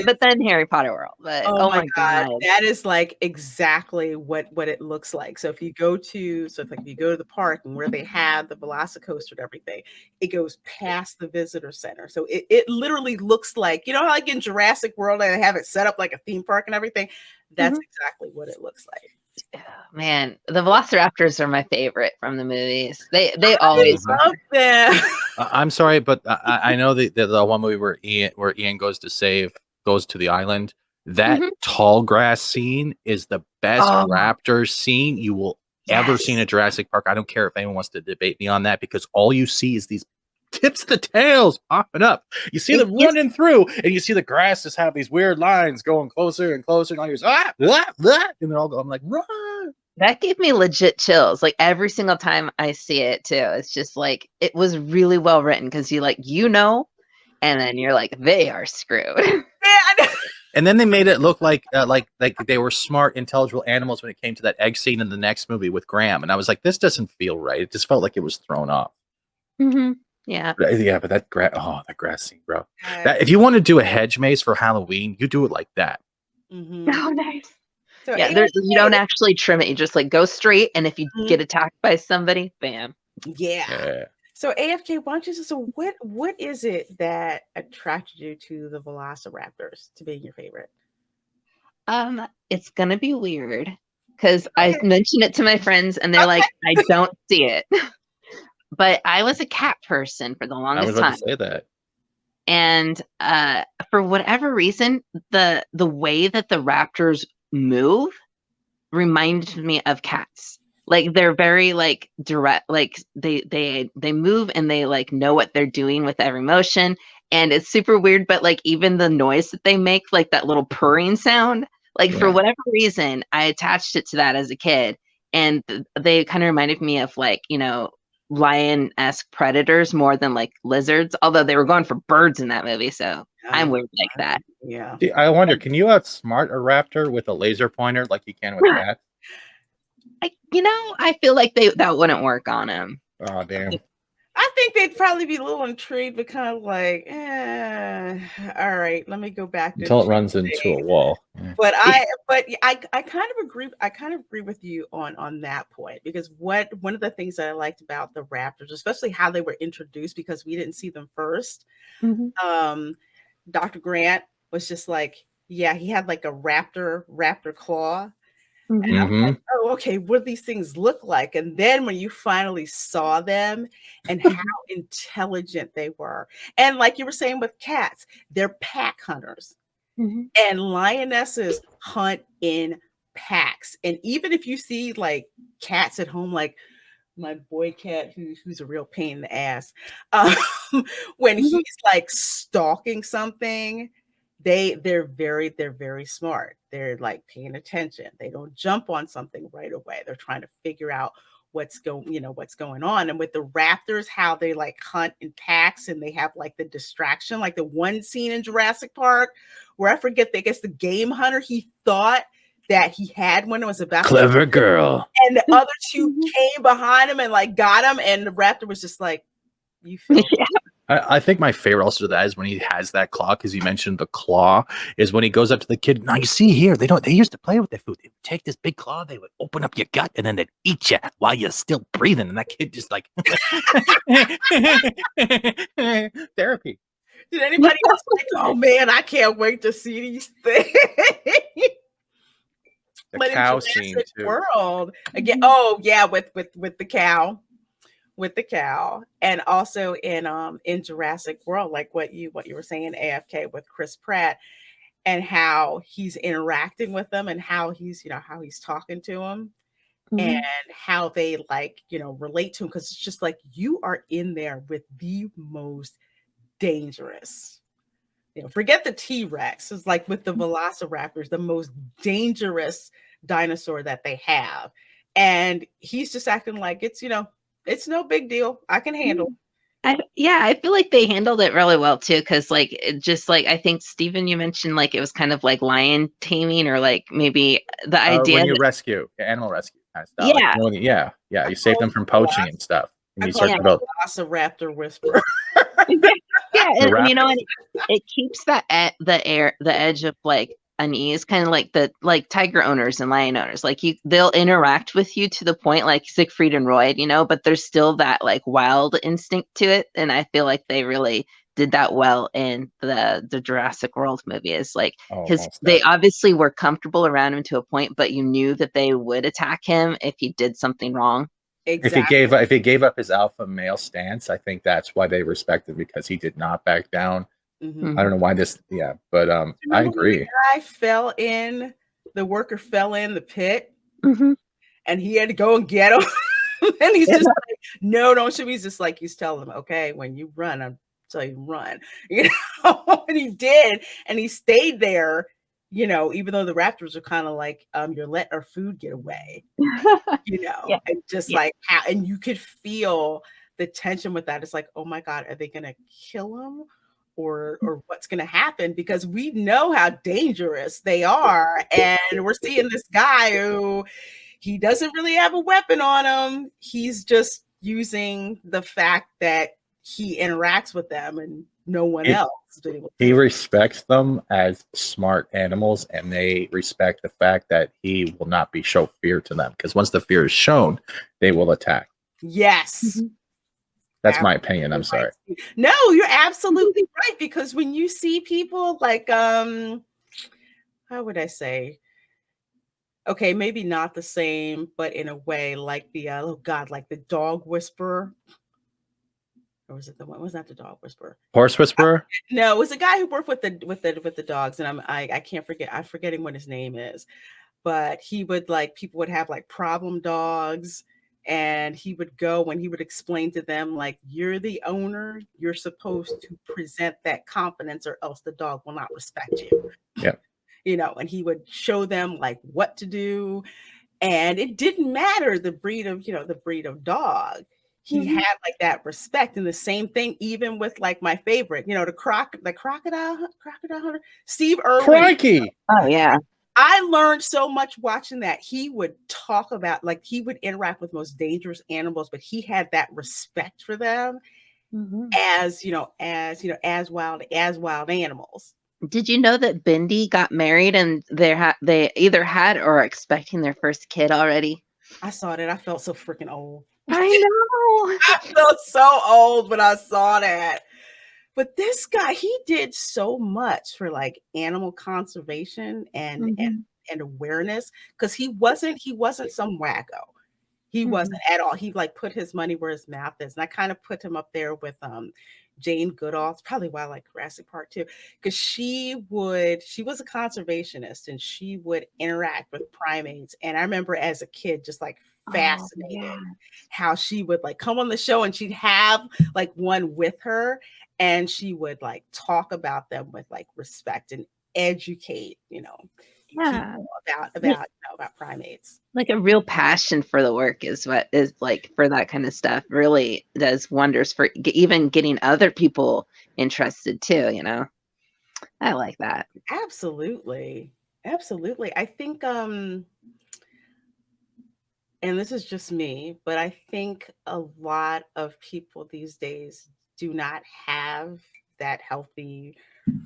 but then Harry Potter World. But oh my God, that is like exactly what it looks like. So if you go to the park and where they have the Velocicoaster and everything, it goes past the visitor center. So it literally looks like, you know, like in Jurassic World, they have it set up like a theme park and everything. That's exactly what it looks like. Oh, man, the Velociraptors are my favorite from the movies. They always love them. I'm sorry, but I know the one movie where Ian goes to the island. That tall grass scene is the best raptor scene you will ever see in a Jurassic Park. I don't care if anyone wants to debate me on that, because all you see is these tips of the tails popping up. You see them running through, and you see the grass just have these weird lines going closer and closer, and all yours, and they're all going, I'm like, run. That gave me legit chills. Like every single time I see it too. It's just like, it was really well written, because and then you're like, they are screwed. And then they made it look like they were smart, intelligible animals when it came to that egg scene in the next movie with Graham. And I was like, this doesn't feel right. It just felt like it was thrown off. Yeah. But that grass scene, bro. That, if you want to do a hedge maze for Halloween, you do it like that. Oh, nice. So yeah, you don't actually trim it. You just like go straight, and if you get attacked by somebody, bam. Yeah. So AFK, why don't you so what is it that attracted you to the Velociraptors to being your favorite? It's gonna be weird because I mentioned it to my friends, and they're like, I don't see it. But I was a cat person for the longest time. I was about to say that. And for whatever reason, the way that the raptors move reminded me of cats. Like they're very like direct, like they move and they like know what they're doing with every motion. And it's super weird, but like even the noise that they make, like that little purring sound, like for whatever reason, I attached it to that as a kid. And they kind of reminded me of like, you know, lion-esque predators more than like lizards, although they were going for birds in that movie, so I'm weird like that. Yeah. I wonder, can you outsmart a raptor with a laser pointer like you can with cats? I feel like that wouldn't work on him. Oh damn. I think they'd probably be a little intrigued, but kind of like, all right, let me go back until it runs into a wall. But I kind of agree. I kind of agree with you on that point, because one of the things that I liked about the raptors, especially how they were introduced, because we didn't see them first. Dr. Grant was just like, he had like a raptor claw. And I'm like, oh, okay, what do these things look like? And then when you finally saw them and how intelligent they were, and like you were saying with cats, they're pack hunters, and lionesses hunt in packs. And even if you see like cats at home, like my boy cat, who's a real pain in the ass, when he's like stalking something, they're very smart. They're like paying attention. They don't jump on something right away. They're trying to figure out what's going on. And with the raptors, how they like hunt in packs, and they have like the distraction, like the one scene in Jurassic Park where I forget, I guess the game hunter, he thought that he had one, it was about clever girl, and the other two came behind him and like got him, and the raptor was just like, you feel I think my favorite also to that is when he has that claw, because you mentioned the claw, is when he goes up to the kid. Now you see here, they used to play with their food. They would take this big claw, they would open up your gut, and then they'd eat you while you're still breathing. And that kid just like therapy. Did anybody else like, oh man, I can't wait to see these things? The cow scene too. World again. Oh yeah, with the cow. with the cow, and also in Jurassic World, like what you were saying, AFK with Chris Pratt, and how he's interacting with them, and how he's how he's talking to them, and how they relate to him, because it's just like you are in there with the most dangerous. Forget the T-Rex. It's like with the Velociraptors, the most dangerous dinosaur that they have. And he's just acting like it's no big deal. I can handle it. I feel like they handled it really well too, because I think Stephen, you mentioned like it was kind of like lion taming, or like maybe the idea when you rescue animal rescue kind of stuff. Yeah. Like, you save them from poaching and stuff. And you start to build Velociraptor whisperer. And it keeps the edge of like unease, kind of like tiger owners and lion owners. Like they'll interact with you to the point like Siegfried and Roy, but there's still that like wild instinct to it. And I feel like they really did that well in the Jurassic World movie. Is like because they obviously were comfortable around him to a point, but you knew that they would attack him if he did something wrong. Exactly. If he gave up his alpha male stance, I think that's why they respected, because he did not back down. I don't know why but I agree. The worker fell in the pit, and he had to go and get him. And he's just like, no, don't shoot me. He's just like, he's telling him, okay, when you run, I'll tell you run. And he did, and he stayed there. Even though the raptors are kind of like, you're letting our food get away, and just like how, and you could feel the tension with that. It's like, oh my God, are they going to kill him or what's going to happen? Because we know how dangerous they are. And we're seeing this guy who he doesn't really have a weapon on him. He's just using the fact that he interacts with them and no one else. He respects them as smart animals, and they respect the fact that he will not show fear to them, because once the fear is shown, they will attack. Yes. That's my opinion. I'm sorry. No, you're absolutely right, because when you see people like how would I say? Okay, maybe not the same, but in a way like the like the dog whisperer. Or was it the one? Was that the dog whisperer? Horse whisperer? No, it was a guy who worked with the dogs, and I can't forget. I'm forgetting what his name is, but he would people would have like problem dogs, and he would go and he would explain to them like, you're the owner, you're supposed to present that confidence, or else the dog will not respect you. Yeah. And he would show them like what to do, and it didn't matter the breed of dog. He had like that respect. And the same thing even with like my favorite, the crocodile hunter, Steve Irwin. Crikey. Oh yeah. I learned so much watching that. He would talk about, like, he would interact with most dangerous animals, but he had that respect for them as wild animals. Did you know that Bindi got married and they either had or are expecting their first kid already? I saw that. I felt so freaking old. I know. I felt so old when I saw that. But this guy, he did so much for like animal conservation and awareness, because he wasn't some wacko. He wasn't at all. He like put his money where his mouth is. And I kind of put him up there with Jane Goodall. It's probably why I like Jurassic Park too, because she was a conservationist and she would interact with primates. And I remember as a kid just like fascinated how she would like come on the show and she'd have like one with her, and she would like talk about them with like respect and educate, people about primates. Like a real passion for the work is what is like for that kind of stuff. Really does wonders for even getting other people interested too. I like that. Absolutely. I think, and this is just me, but I think a lot of people these days do not have that healthy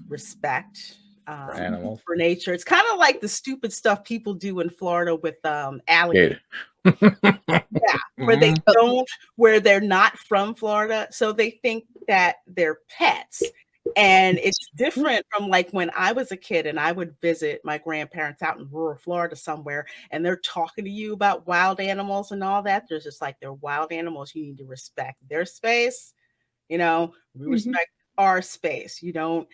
respect for animals, for nature. It's kind of like the stupid stuff people do in Florida with alligators. Where they're not from Florida, so they think that they're pets, And it's different from like when I was a kid and I would visit my grandparents out in rural Florida somewhere, and they're talking to you about wild animals and all that. There's just like, they're wild animals. You need to respect their space. We respect our space. You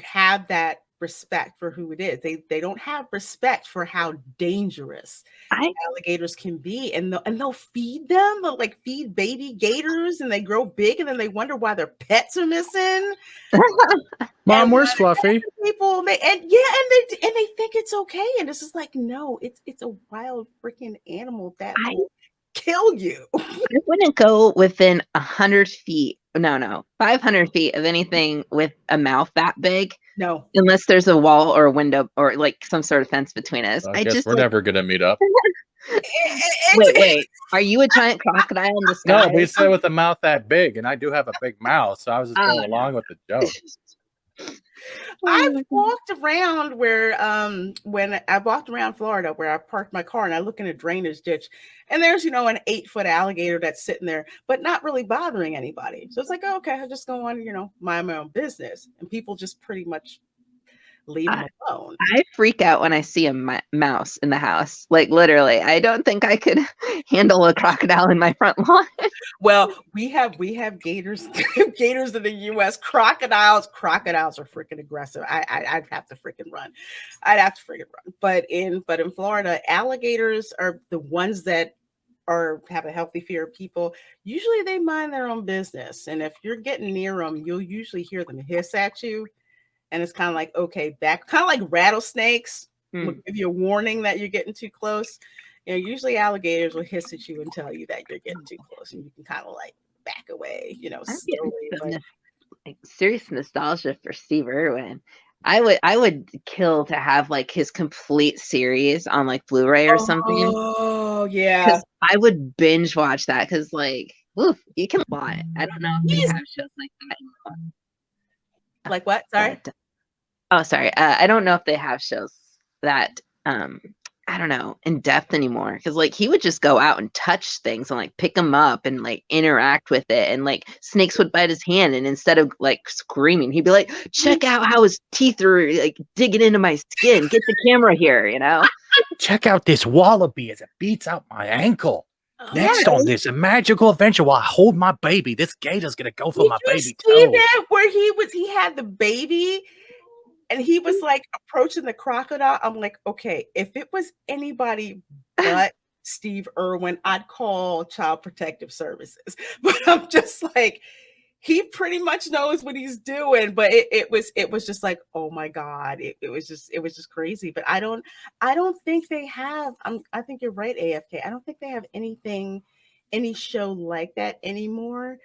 have that respect for who it is. They don't have respect for how dangerous alligators can be, and they'll feed them. They'll like feed baby gators, and they grow big, and then they wonder why their pets are missing. Mom, where's Fluffy? People they think it's okay, and it's just like, no, it's a wild freaking animal that will kill you. I wouldn't go within 100 feet. No, 500 feet of anything with a mouth that big. No, unless there's a wall or a window or like some sort of fence between us. I guess we're never gonna meet up. Wait, are you a giant crocodile in the sky? No, but you said with a mouth that big, and I do have a big mouth, so I was just going along with the joke. I've walked around when I walked around Florida where I parked my car, and I look in a drainage ditch, and there's an 8-foot alligator that's sitting there, but not really bothering anybody. So it's like, oh, okay, I just go on, mind my own business, and people just pretty much leave them alone. I freak out when I see a mouse in the house. Like literally, I don't think I could handle a crocodile in my front lawn. Well, we have gators, gators in the U.S. Crocodiles are freaking aggressive. I'd have to freaking run. But in Florida, alligators are the ones that have a healthy fear of people. Usually, they mind their own business, and if you're getting near them, you'll usually hear them hiss at you. And it's kind of like, okay, back, kind of like rattlesnakes will give you a warning that you're getting too close. Usually alligators will hiss at you and tell you that you're getting too close, and you can kind of like back away, slowly. Like serious nostalgia for Steve Irwin. I would kill to have like his complete series on like Blu-ray or something. Oh yeah, I would binge watch that because like, oof, you can watch it. I don't know if they have shows like that anymore. Like what? Sorry. Sorry. I don't know if they have shows that I don't know, in depth anymore. Because like he would just go out and touch things and like pick them up and like interact with it, and like snakes would bite his hand, and instead of like screaming, he'd be like, "Check out how his teeth are like digging into my skin. Get the camera here, Check out this wallaby as it beats out my ankle." Next on this, a magical adventure while I hold my baby. This gator's gonna go for my baby toe. That where he had the baby, and he was like approaching the crocodile. I'm like, okay, if it was anybody but Steve Irwin, I'd call Child Protective Services. But I'm just like, he pretty much knows what he's doing. But it was just like, oh my God, it was just crazy. But I don't think they have. I think you're right, AFK. I don't think they have any show like that anymore.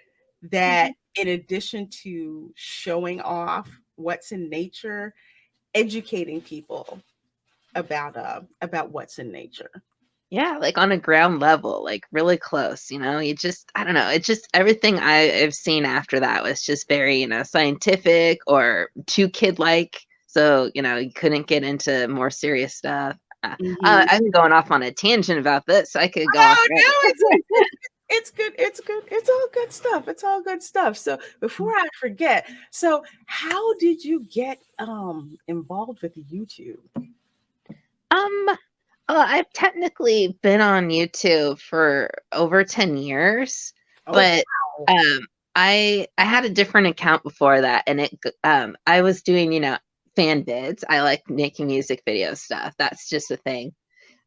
That in addition to showing off what's in nature, educating people about what's in nature. Yeah, like on a ground level, like really close, you just, I don't know. It's just everything I've seen after that was just very, scientific or too kid-like. So, you couldn't get into more serious stuff. I'm going off on a tangent about this. I could go off. It's good. It's all good stuff. So before I forget, so how did you get involved with YouTube? I've technically been on YouTube for over 10 years, but wow. I had a different account before that, and I was doing, fan vids. I like making music video stuff. That's just a thing.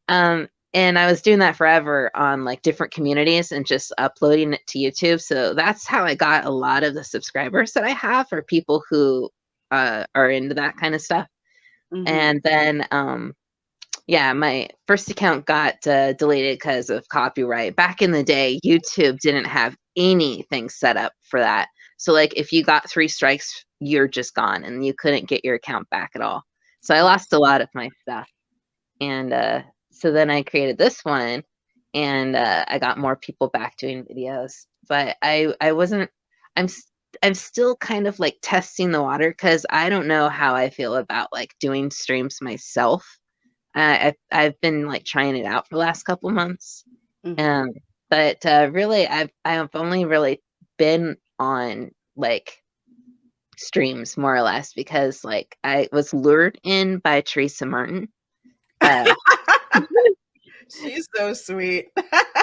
And I was doing that forever on like different communities and just uploading it to YouTube. So that's how I got a lot of the subscribers that I have, for people who are into that kind of stuff. And then my first account got deleted because of copyright. Back in the day, YouTube didn't have anything set up for that. So like if you got 3 strikes, you're just gone, and you couldn't get your account back at all. So I lost a lot of my stuff. And so then I created this one, and I got more people back doing videos. But I'm still kind of like testing the water, because I don't know how I feel about like doing streams myself. I've been like trying it out for the last couple months, but really I've only really been on like streams more or less because like I was lured in by Teresa Martin. She's so sweet.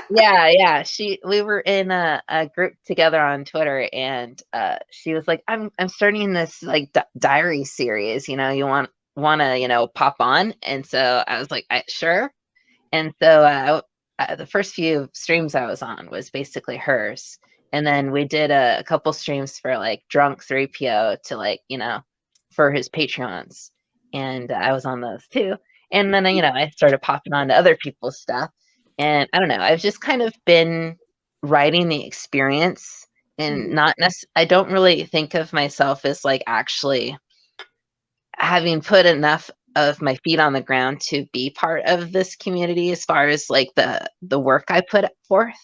Yeah. We were in a group together on Twitter, and she was like, I'm starting this like diary series, you want to, pop on. And so I was like, sure. And so the first few streams I was on was basically hers. And then we did a couple streams for like Drunk 3PO to like, for his Patreons. And I was on those too. And then, I started popping on to other people's stuff. And I don't know, I've just kind of been writing the experience and not I don't really think of myself as like actually having put enough of my feet on the ground to be part of this community as far as like the work I put forth.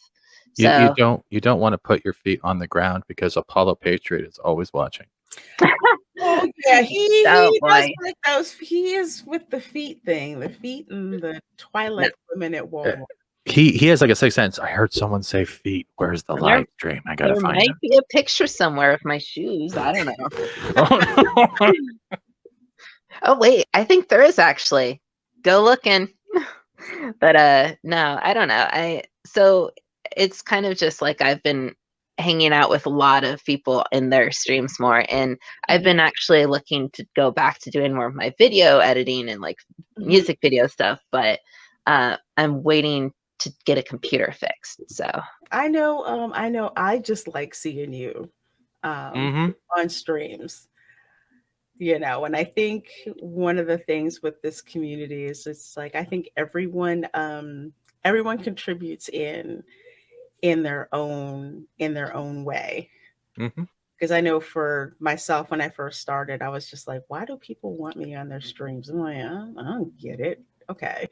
So you don't want to put your feet on the ground because Apollo Patriot is always watching. Oh yeah, he does like those. He is with the feet thing, the feet and the Twilight women at Walmart. He has like a sixth sense. I heard someone say feet. Where's the live stream? I gotta find it. There might be a picture somewhere of my shoes. I don't know. Oh, no. Oh wait, I think there is actually. Go looking. But no, I don't know. So it's kind of just like I've been hanging out with a lot of people in their streams more, and I've been actually looking to go back to doing more of my video editing and like music video stuff, but I'm waiting to get a computer fixed. So I know I just like seeing you on streams, and I think one of the things with this community is it's like I think everyone contributes in their own way. Because I know for myself, when I first started, I was just like, why do people want me on their streams? I'm like, I don't get it. Okay.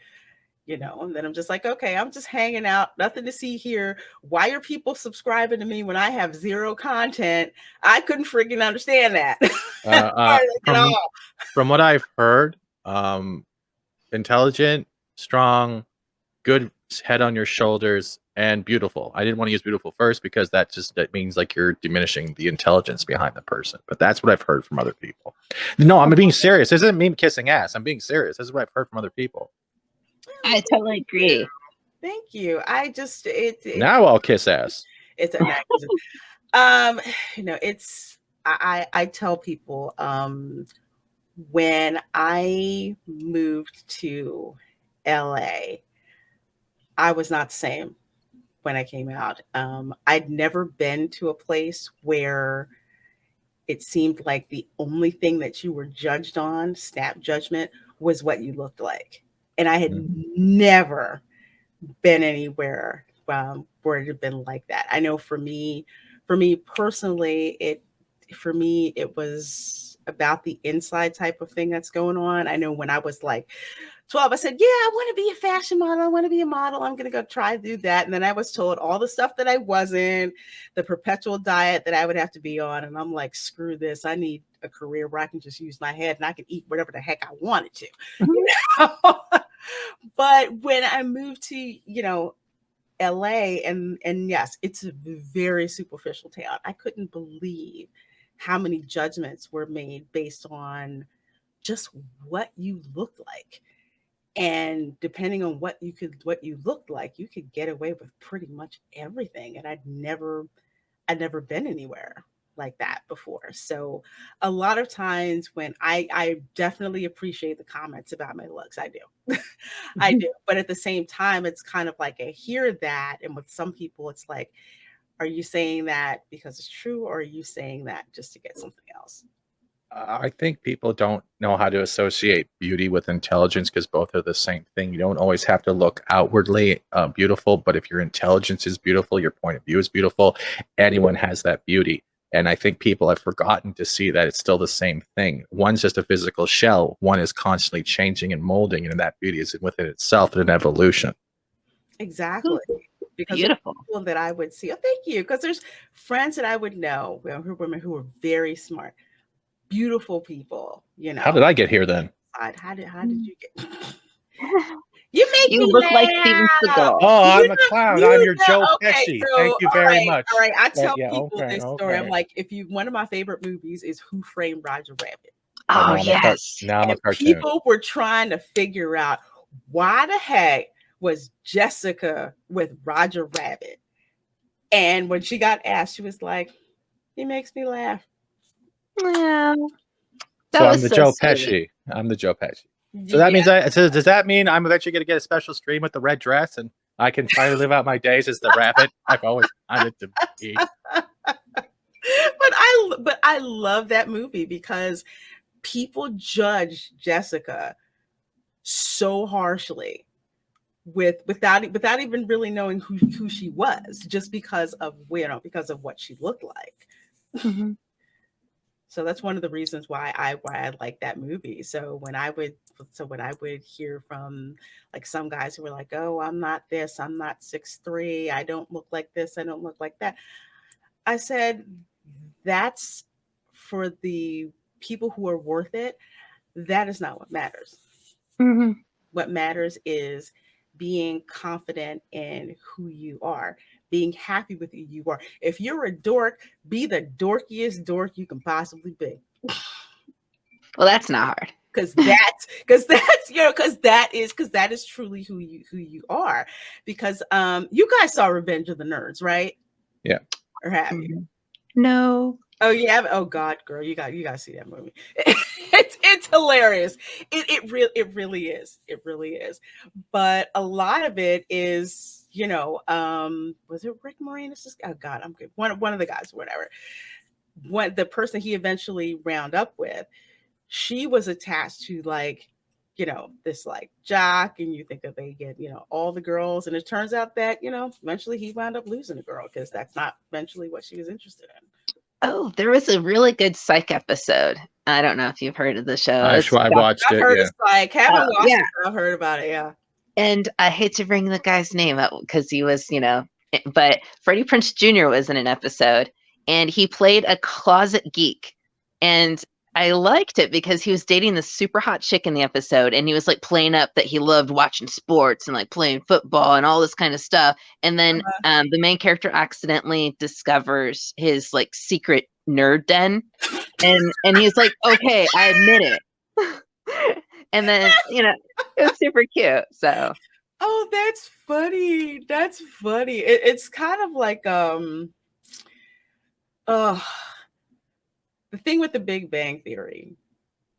And then I'm just like, okay, I'm just hanging out, nothing to see here. Why are people subscribing to me when I have zero content? I couldn't freaking understand that. From what I've heard, intelligent, strong, good head on your shoulders, and beautiful. I didn't want to use beautiful first because that means like you're diminishing the intelligence behind the person. But that's what I've heard from other people. No, I'm being serious. This doesn't mean kissing ass. I'm being serious. This is what I've heard from other people. I totally agree. Thank you. Now I'll kiss ass. It's I tell people when I moved to LA, I was not the same when I came out. I'd never been to a place where it seemed like the only thing that you were judged on, snap judgment, was what you looked like. And I had never been anywhere where it had been like that. I know for me personally, it was about the inside type of thing that's going on. I know when I was like 12, I said, yeah, I want to be a fashion model. I want to be a model. I'm going to go try to do that. And then I was told all the stuff that I wasn't, the perpetual diet that I would have to be on. And I'm like, screw this. I need a career where I can just use my head and I can eat whatever the heck I wanted to. But when I moved to, LA, and yes, it's a very superficial town. I couldn't believe how many judgments were made based on just what you looked like. And depending on what you looked like, you could get away with pretty much everything. And I'd never been anywhere like that before. So a lot of times when I definitely appreciate the comments about my looks. I do. I do. But at the same time, it's kind of like I hear that. And with some people, it's like, are you saying that because it's true? Or are you saying that just to get something else? I think people don't know how to associate beauty with intelligence because both are the same thing. You don't always have to look outwardly beautiful, but if your intelligence is beautiful, your point of view is beautiful, anyone has that beauty. And I think people have forgotten to see that it's still the same thing. One's just a physical shell. One is constantly changing and molding, and that beauty is within itself an evolution. Exactly. Because beautiful. People that I would see. Oh, thank you. Because there's friends that I would know, women who are very smart, beautiful people. How did I get here then? How did you get? You make You me look like laugh. Steven Seagal. Oh, I'm a clown. I'm your Joe Okay, Pesci. so, Thank you very much. All right. I But tell yeah, people okay, this story. I'm okay. like, one of my favorite movies is Who Framed Roger Rabbit. Oh, now yes. Now I'm a And cartoon. people were trying to figure out why the heck was Jessica with Roger Rabbit. And when she got asked, she was like, he makes me laugh. Yeah. So I'm the Joe Pesci. I'm the Joe Pesci. So that means does that mean I'm eventually going to get a special stream with the red dress and I can finally live out my days as the rabbit I've always wanted to be? But I love that movie because people judge Jessica so harshly without even really knowing who she was, just because of because of what she looked like. Mm-hmm. So that's one of the reasons why I like that movie. So when I would hear from like some guys who were like, "Oh, I'm not this, I'm not 6'3", I don't look like this, I don't look like that," I said, that's for the people who are worth it. That is not what matters. Mm-hmm. What matters is being confident in who you are, being happy with who you are. If you're a dork, be the dorkiest dork you can possibly be. Well, that's not hard. Because that is truly who you are. Because you guys saw Revenge of the Nerds, right? Yeah. Or have you? No. Oh yeah. Oh God, girl, you got to see that movie. It's hilarious. It really is. It really is. But a lot of it is, was it Rick Moranis? Oh God, I'm good. One of the guys, or whatever. The person he eventually round up with, she was attached to like, this like jock, and you think that they get, all the girls, and it turns out that, eventually he wound up losing a girl because that's not eventually what she was interested in. Oh, there was a really good Psych episode. I don't know if you've heard of the show. I watched it. I've heard of Psych. Haven't watched yeah. it, but I've heard about it. Yeah. And I hate to bring the guy's name up because he was, but Freddie Prinze Jr. was in an episode, and he played a closet geek. And I liked it because he was dating this super hot chick in the episode, and he was like playing up that he loved watching sports and like playing football and all this kind of stuff. And then the main character accidentally discovers his like secret nerd den, and he's like, "Okay, I admit it." And then it was super cute. So, oh, that's funny. That's funny. It's kind of like the thing with the Big Bang Theory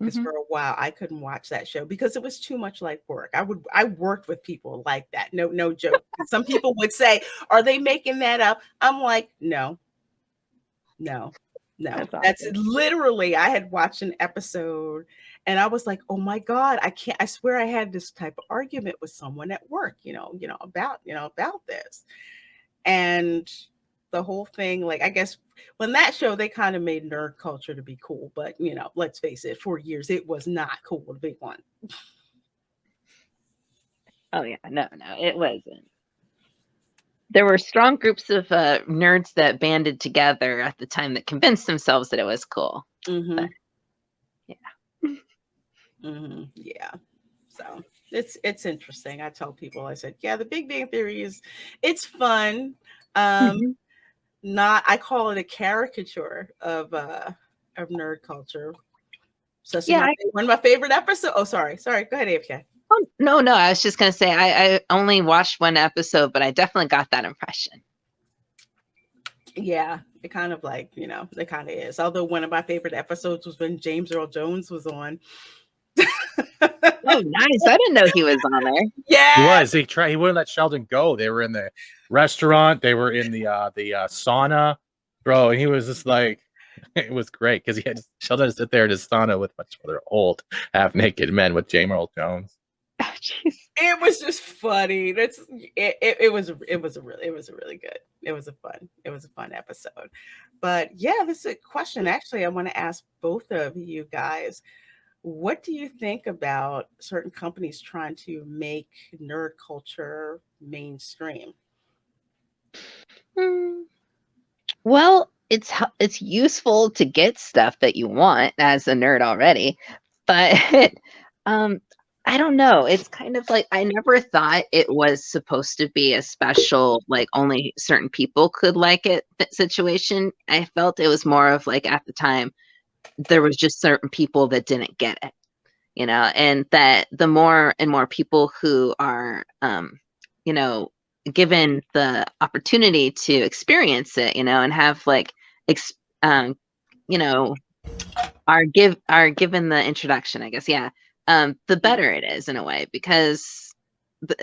is for a while I couldn't watch that show because it was too much like work. I worked with people like that. No joke. Some people would say, "Are they making that up?" I'm like, no. That's literally, I had watched an episode and I was like, "Oh my God, I swear I had this type of argument with someone at work, about this." And the whole thing, like, I guess when that show, they kind of made nerd culture to be cool, but let's face it, for years it was not cool to be one. Oh yeah, no, it wasn't. There were strong groups of nerds that banded together at the time that convinced themselves that it was cool. But, yeah. Yeah. So it's interesting. I tell people, I said, yeah, the Big Bang Theory it's fun. I call it a caricature of nerd culture. So one of my favorite episodes. Oh, sorry. Go ahead, AFK. Oh, no, I was just gonna say I only watched one episode, but I definitely got that impression. Yeah, it kind of like, it kind of is. Although one of my favorite episodes was when James Earl Jones was on. Oh, nice. I didn't know he was on there. Yeah. He was. He wouldn't let Sheldon go. They were in the restaurant. They were in the sauna. Bro, and he was just like, it was great because he had Sheldon sit there in his sauna with a bunch of other old half-naked men with James Earl Jones. Oh, it was just funny. It was a fun episode. But yeah, this is a question actually I want to ask both of you guys. What do you think about certain companies trying to make nerd culture mainstream? Well, it's useful to get stuff that you want as a nerd already, but I don't know. It's kind of like I never thought it was supposed to be a special, like only certain people could like it situation. I felt it was more of like at the time there was just certain people that didn't get it, and that the more and more people who are, given the opportunity to experience it, and have like, you know, are given the introduction, I guess. Yeah. The better it is in a way, because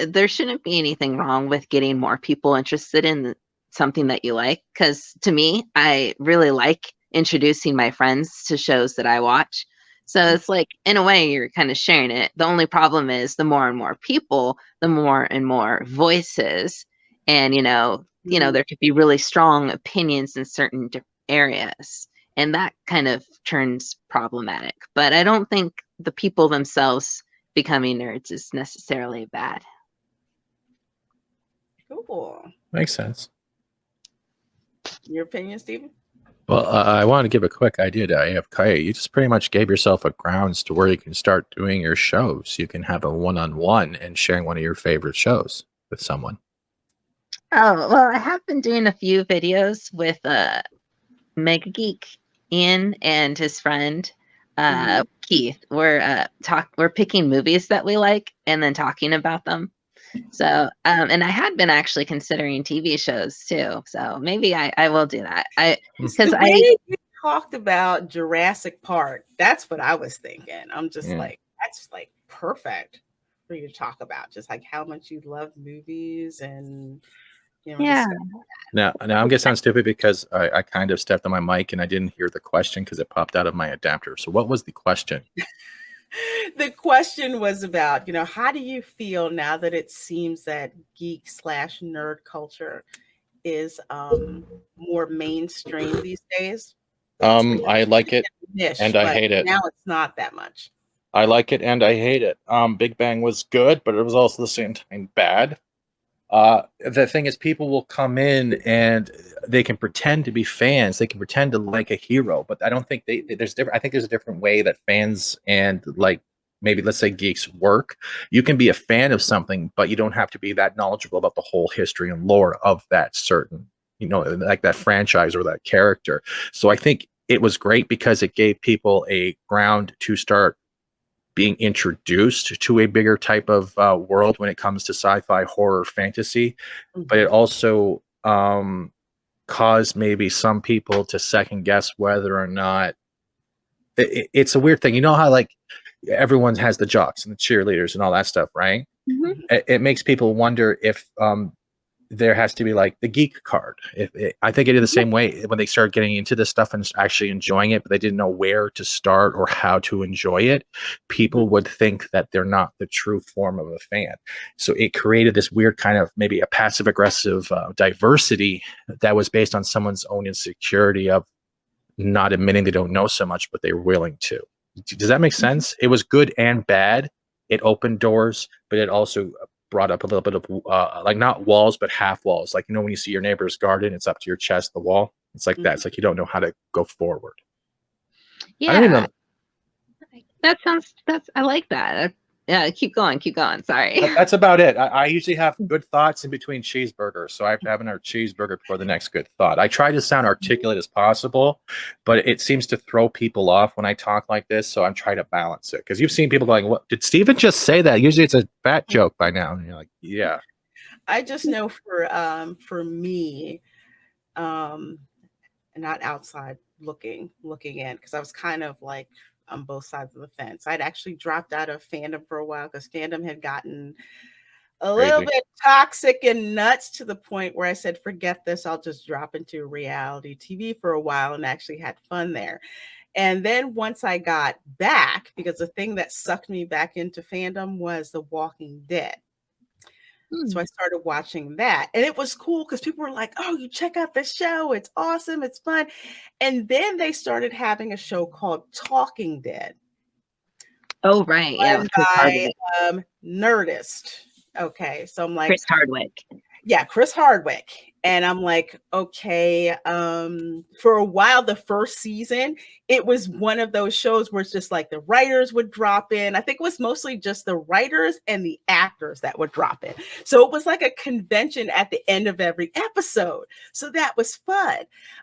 there shouldn't be anything wrong with getting more people interested in something that you like. Because to me, I really like introducing my friends to shows that I watch. So it's like, in a way, you're kind of sharing it. The only problem is the more and more people, the more and more voices. And, there could be really strong opinions in certain areas. And that kind of turns problematic. But I don't think the people themselves becoming nerds is necessarily bad. Cool. Makes sense. Your opinion, Stephen? Well, I want to give a quick idea to AFK. You just pretty much gave yourself a grounds to where you can start doing your shows. You can have a one-on-one and sharing one of your favorite shows with someone. Oh, well, I have been doing a few videos with Mega Geek Ian and his friend Keith. We're picking movies that we like and then talking about them. So and I had been actually considering TV shows too. So maybe I will do that. You talked about Jurassic Park. That's what I was thinking. I'm just like, that's like perfect for you to talk about, just like how much you love movies and yeah. Now I'm gonna sound stupid because I kind of stepped on my mic and I didn't hear the question because it popped out of my adapter. So what was the question? The question was about, how do you feel now that it seems that geek/nerd culture is more mainstream these days? I like it and I hate it. Now it's not that much. I like it and I hate it. Big Bang was good, but it was also the same time bad. The thing is, people will come in and they can pretend to be fans. They can pretend to like a hero, but I don't think there's different. I think there's a different way that fans and like maybe let's say geeks work. You can be a fan of something, but you don't have to be that knowledgeable about the whole history and lore of that certain, like that franchise or that character. So I think it was great because it gave people a ground to start being introduced to a bigger type of world when it comes to sci-fi, horror, fantasy, but it also caused maybe some people to second guess whether or not it's a weird thing. You know how like everyone has the jocks and the cheerleaders and all that stuff, right? Mm-hmm. It makes people wonder if there has to be like the geek card. I think it is the same way when they start getting into this stuff and actually enjoying it, but they didn't know where to start or how to enjoy it. People would think that they're not the true form of a fan. So it created this weird kind of maybe a passive aggressive diversity that was based on someone's own insecurity of not admitting they don't know so much, but they were willing to. Does that make sense? It was good and bad. It opened doors, but it also brought up a little bit of like not walls, but half walls. Like, when you see your neighbor's garden, it's up to your chest, the wall. It's like that. It's like you don't know how to go forward. Yeah. I like that. Yeah, keep going. Sorry. That's about it. I usually have good thoughts in between cheeseburgers, so I have to have another cheeseburger for the next good thought. I try to sound articulate as possible, but it seems to throw people off when I talk like this, so I'm trying to balance it. Because you've seen people going, "What did Steven just say that?" Usually it's a fat joke by now, and you're like, "Yeah." I just know for me, not outside looking in, because I was kind of like on both sides of the fence. I'd actually dropped out of fandom for a while because fandom had gotten a little bit toxic and nuts to the point where I said, forget this, I'll just drop into reality TV for a while, and actually had fun there. And then once I got back, because the thing that sucked me back into fandom was The Walking Dead. So I started watching that, and it was cool because people were like, "Oh, you check out this show. It's awesome. It's fun." And then they started having a show called Talking Dead. Oh, right. Yeah. By Nerdist. Okay. So I'm like, Chris Hardwick. Yeah, Chris Hardwick. And I'm like, okay, for a while, the first season, it was one of those shows where it's just like the writers would drop in. I think it was mostly just the writers and the actors that would drop in. So it was like a convention at the end of every episode. So that was fun.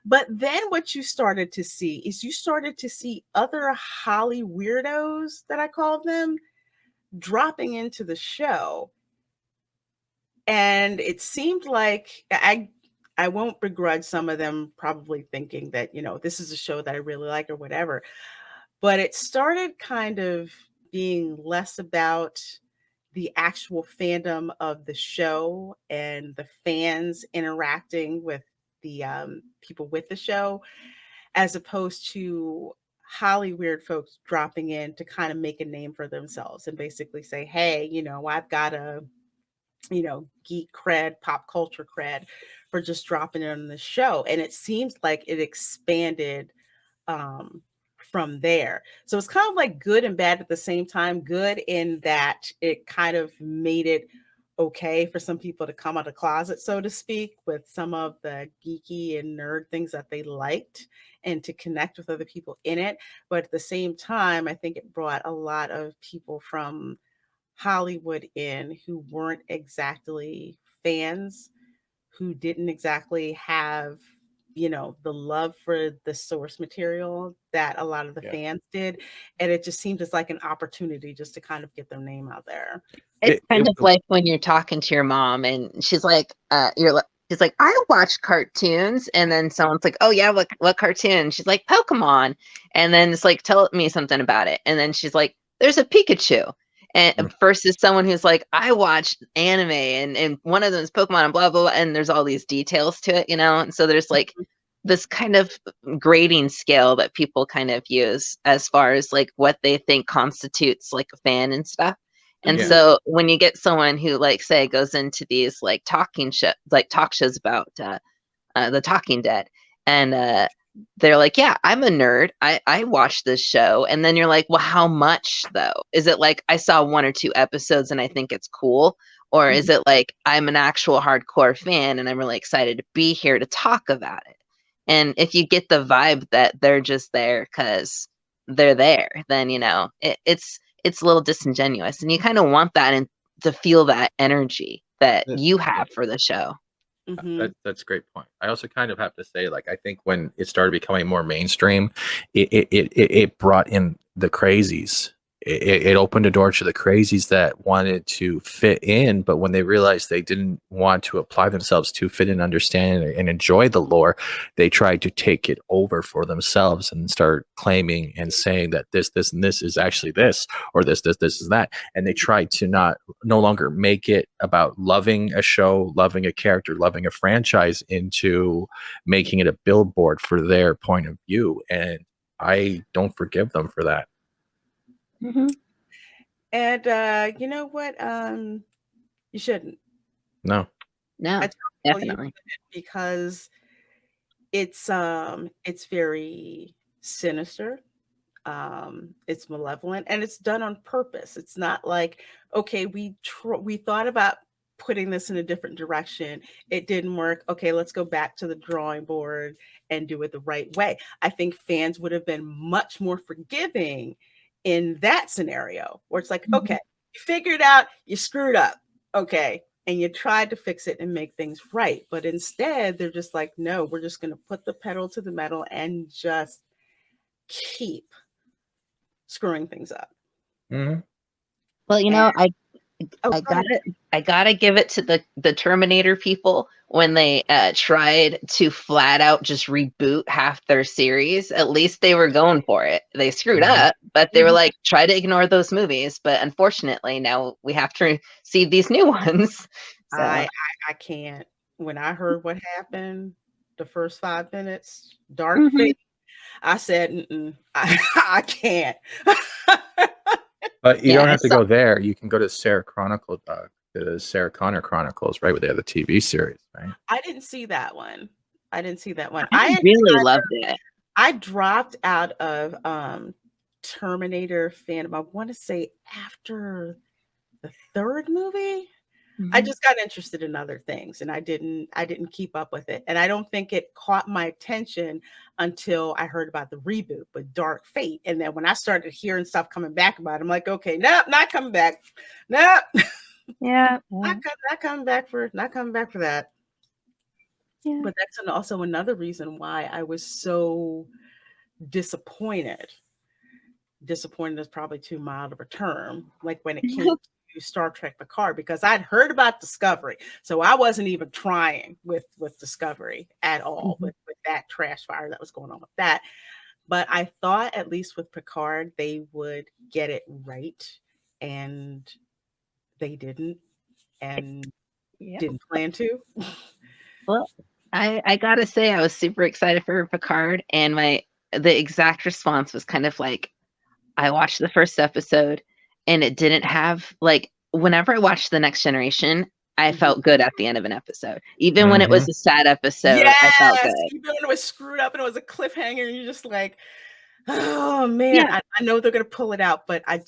But then what you started to see is you started to see other Holly weirdos, that I call them, dropping into the show. And it seemed like I won't begrudge some of them probably thinking that, this is a show that I really like or whatever. But it started kind of being less about the actual fandom of the show and the fans interacting with the people with the show, as opposed to Holly weird folks dropping in to kind of make a name for themselves and basically say, hey, I've got a geek cred, pop culture cred for just dropping it on the show. And it seems like it expanded from there. So it's kind of like good and bad at the same time. Good in that it kind of made it okay for some people to come out of the closet, so to speak, with some of the geeky and nerd things that they liked and to connect with other people in it. But at the same time, I think it brought a lot of people from Hollywood in who weren't exactly fans, who didn't exactly have, the love for the source material that a lot of the fans did. And it just seemed as like an opportunity just to kind of get their name out there. It's kind of like when you're talking to your mom and she's like, she's like, I watch cartoons. And then someone's like, oh yeah, what cartoon? She's like, Pokemon. And then it's like, tell me something about it. And then she's like, there's a Pikachu. And versus someone who's like, I watch anime and one of them is Pokemon and blah, blah, blah. And there's all these details to it, And so there's like this kind of grading scale that people kind of use as far as like what they think constitutes like a fan and stuff. And so when you get someone who like, say, goes into these like talk shows about the Talking Dead, and they're like, yeah, I'm a nerd. I watch this show. And then you're like, well, how much though? Is it like I saw 1 or 2 episodes and I think it's cool? Or is it like I'm an actual hardcore fan and I'm really excited to be here to talk about it? And if you get the vibe that they're just there because they're there, then, it's a little disingenuous. And you kind of want that and to feel that energy that you have for the show. That's a great point. I also kind of have to say, like, I think when it started becoming more mainstream, it brought in the crazies. It opened a door to the crazies that wanted to fit in, but when they realized they didn't want to apply themselves to fit in, understand, and enjoy the lore, they tried to take it over for themselves and start claiming and saying that this, and this is actually this, or this is that. And they tried to no longer make it about loving a show, loving a character, loving a franchise, into making it a billboard for their point of view. And I don't forgive them for that. And you know what? You shouldn't. No, definitely, because it's very sinister. It's malevolent, and it's done on purpose. It's not like, okay, we thought about putting this in a different direction. It didn't work. Okay, let's go back to the drawing board and do it the right way. I think fans would have been much more forgiving in that scenario, where it's like, okay, you figured out you screwed up, okay, and you tried to fix it and make things right. But instead, they're just like, no, we're just going to put the pedal to the metal and just keep screwing things up. Well, I gotta give it to the Terminator people when they tried to flat out just reboot half their series. At least they were going for it. They screwed up, but they were like, try to ignore those movies. But unfortunately, now we have to see these new ones. So. I can't. When I heard what happened, the first 5 minutes, Dark Fate, I said, I can't. But you don't have to go there. You can go to Sarah Chronicle, the Sarah Connor Chronicles, right, where they have the TV series, right? I didn't see that one. I really loved it. I dropped out of Terminator fandom. I want to say after the 3rd movie. I just got interested in other things, and I didn't keep up with it. And I don't think it caught my attention until I heard about the reboot with Dark Fate. And then when I started hearing stuff coming back about it, I'm like, okay, nope, not coming back. Nope. Yeah. not coming back for that. Yeah. But that's also another reason why I was so disappointed. Disappointed is probably too mild of a term. Like when it came to Star Trek Picard, because I'd heard about Discovery, so I wasn't even trying with Discovery at all, with that trash fire that was going on with that. But I thought at least with Picard they would get it right, and they didn't, and didn't plan to. Well, I gotta say I was super excited for Picard, and the exact response was kind of like, I watched the first episode and it didn't have, like, whenever I watched The Next Generation, I felt good at the end of an episode. Even when it was a sad episode, I felt good. Even when it was screwed up and it was a cliffhanger, and you're just like, oh man, I know they're gonna pull it out, but I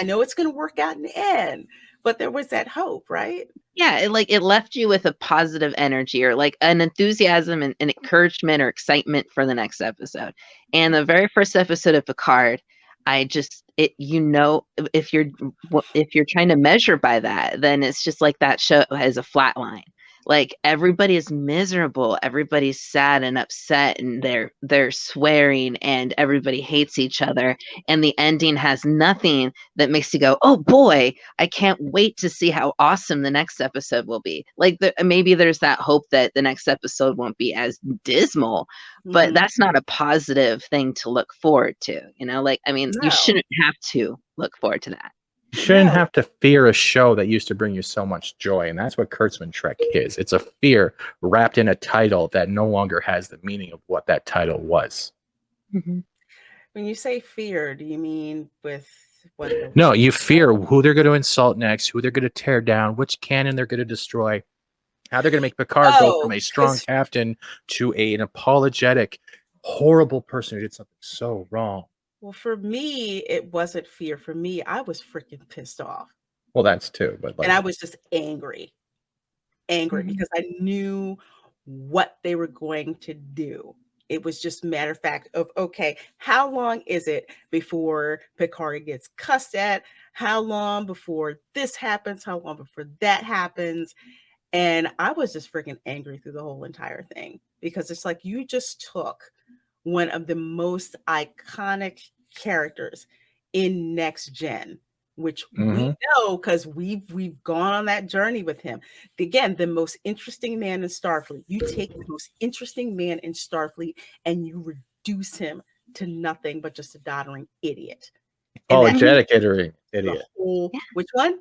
know it's gonna work out in the end. But there was that hope, right? Yeah, it left you with a positive energy, or like an enthusiasm and encouragement or excitement for the next episode. And the very first episode of Picard, if you're trying to measure by that, then it's just like that show has a flat line. Like everybody is miserable, everybody's sad and upset, and they're swearing, and everybody hates each other, and the ending has nothing that makes you go, oh boy, I can't wait to see how awesome the next episode will be. Like maybe there's that hope that the next episode won't be as dismal, but that's not a positive thing to look forward to, you shouldn't have to look forward to that. You shouldn't have to fear a show that used to bring you so much joy, and that's what Kurtzman Trek is. It's a fear wrapped in a title that no longer has the meaning of what that title was. When you say fear, do you mean with what? No, you fear who they're going to insult next, who they're going to tear down, which cannon they're going to destroy, how they're going to make Picard go from a strong captain to an apologetic, horrible person who did something so wrong. Well, for me, it wasn't fear. For me, I was freaking pissed off. Well, that's too. And I was just angry because I knew what they were going to do. It was just a matter of fact of, okay, how long is it before Picard gets cussed at? How long before this happens? How long before that happens? And I was just freaking angry through the whole entire thing, because it's like you just took one of the most iconic characters in Next Gen, which we know because we've gone on that journey with him. Again, the most interesting man in Starfleet. You take the most interesting man in Starfleet and you reduce him to nothing but just a doddering idiot. Apologetic idiot. Which one?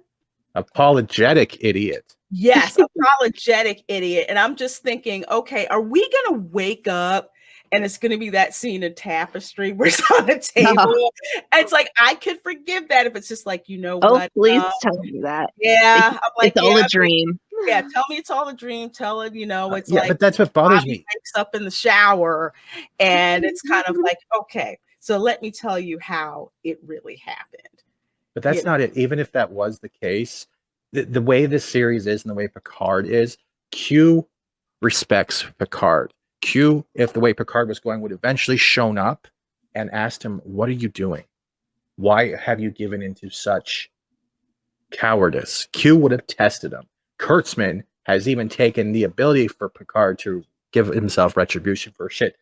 Apologetic idiot. Yes, apologetic idiot. And I'm just thinking, okay, are we going to wake up and it's going to be that scene in Tapestry where it's on the table? No. And it's like, I could forgive that if it's just like, what? Please tell me that. Yeah. I'm like, it's all a dream. Yeah, tell me it's all a dream. Tell it, it's like. But that's what bothers me. Wakes up in the shower and it's kind of like, okay, so let me tell you how it really happened. But that's not it. Even if that was the case, the way this series is and the way Picard is, Q respects Picard. Q, if the way Picard was going, would eventually shown up and asked him, what are you doing? Why have you given into such cowardice? Q would have tested him. Kurtzman has even taken the ability for Picard to give himself retribution for shit.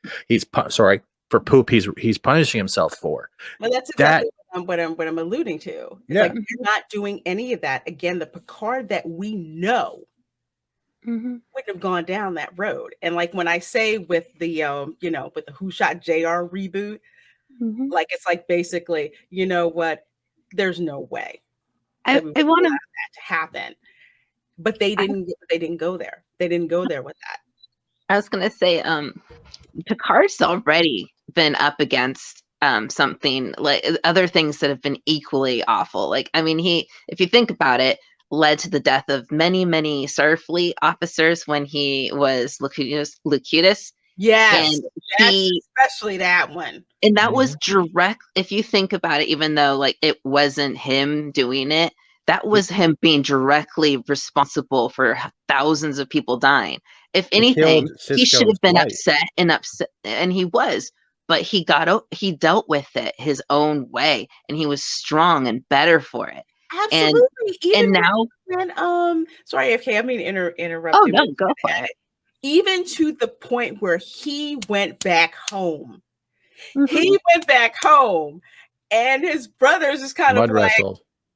For poop he's punishing himself for. Well, that's exactly what I'm alluding to. It's like you're not doing any of that. Again, the Picard that we know wouldn't have gone down that road. And like when I say with the with the Who Shot JR reboot, like it's like basically, what, there's no way I want that to happen. But they didn't go there. They didn't go there with that. I was gonna say, Picard's already been up against something like other things that have been equally awful. Like, I mean, if you think about it, led to the death of many, many Starfleet officers when he was Locutus. Yes, especially that one. And that was direct. If you think about it, even though like it wasn't him doing it, that was him being directly responsible for thousands of people dying. If anything, he should have been upset, and he was, but he dealt with it his own way, and he was strong and better for it. Absolutely. And now, sorry, AFK, I mean interrupt oh you. no, go for it. Even to the point where he went back home. Mm-hmm. He went back home, and his brothers is kind of like,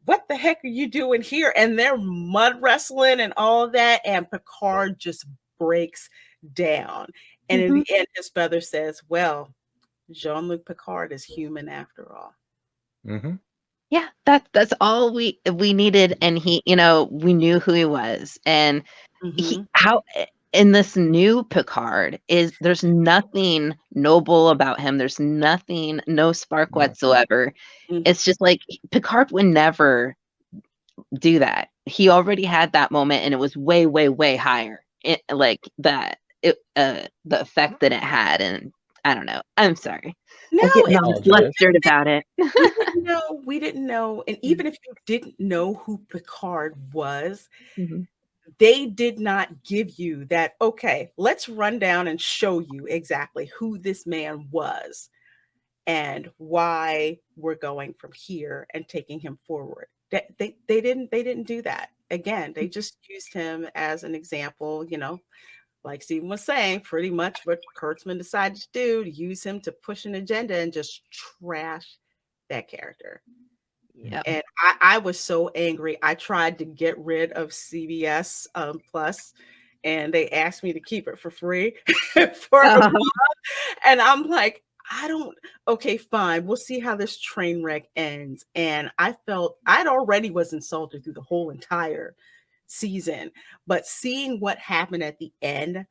what the heck are you doing here? And they're mud wrestling and all of that, and Picard just breaks down. And in the end, his brother says, well, Jean-Luc Picard is human after all. Yeah, that's all we needed, and he, we knew who he was, and how in this new Picard there's nothing noble about him. There's no spark whatsoever. It's just like Picard would never do that. He already had that moment, and it was way, way, way higher. The effect that it had, and I don't know. I'm sorry. No, I'm getting all flustered about it. We didn't know. And even if you didn't know who Picard was, they did not give you that, okay, let's run down and show you exactly who this man was and why we're going from here and taking him forward. They didn't do that. Again, they just used him as an example, like Stephen was saying, pretty much what Kurtzman decided to do, to use him to push an agenda and just trash that character. Yeah. And I was so angry. I tried to get rid of CBS Plus, and they asked me to keep it for free for a month. And I'm like, okay, fine. We'll see how this train wreck ends. And I felt I'd already was insulted through the whole entire season, but seeing what happened at the end,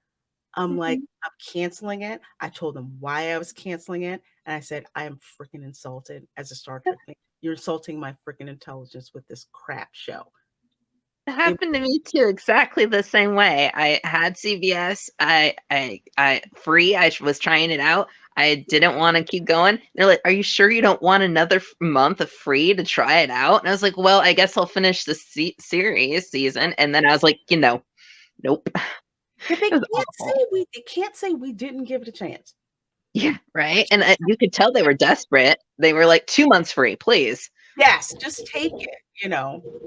I'm like, I'm canceling it. I told them why I was canceling it, and I said, I am freaking insulted as a Star Trek fan. You're insulting my freaking intelligence with this crap show. It happened to me too, exactly the same way. I had CBS, I free. I was trying it out. I didn't want to keep going. They're like, "Are you sure you don't want another month of free to try it out?" And I was like, "Well, I guess I'll finish the season." And then I was like, nope. They can't say we didn't give it a chance. Yeah, right. And you could tell they were desperate. They were like, 2 months free, please. Yes, just take it.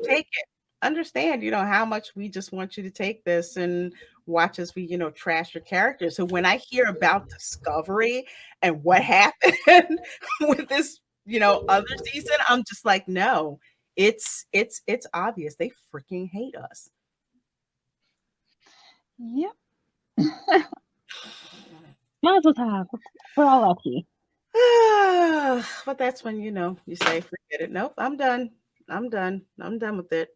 Take it. Understand, how much we just want you to take this and watch as we, trash your characters. So when I hear about Discovery and what happened with this, other season, I'm just like, no, it's obvious. They freaking hate us. Yep. Mazel tov. We're all lucky. But that's when, you say, forget it. Nope, I'm done. I'm done with it.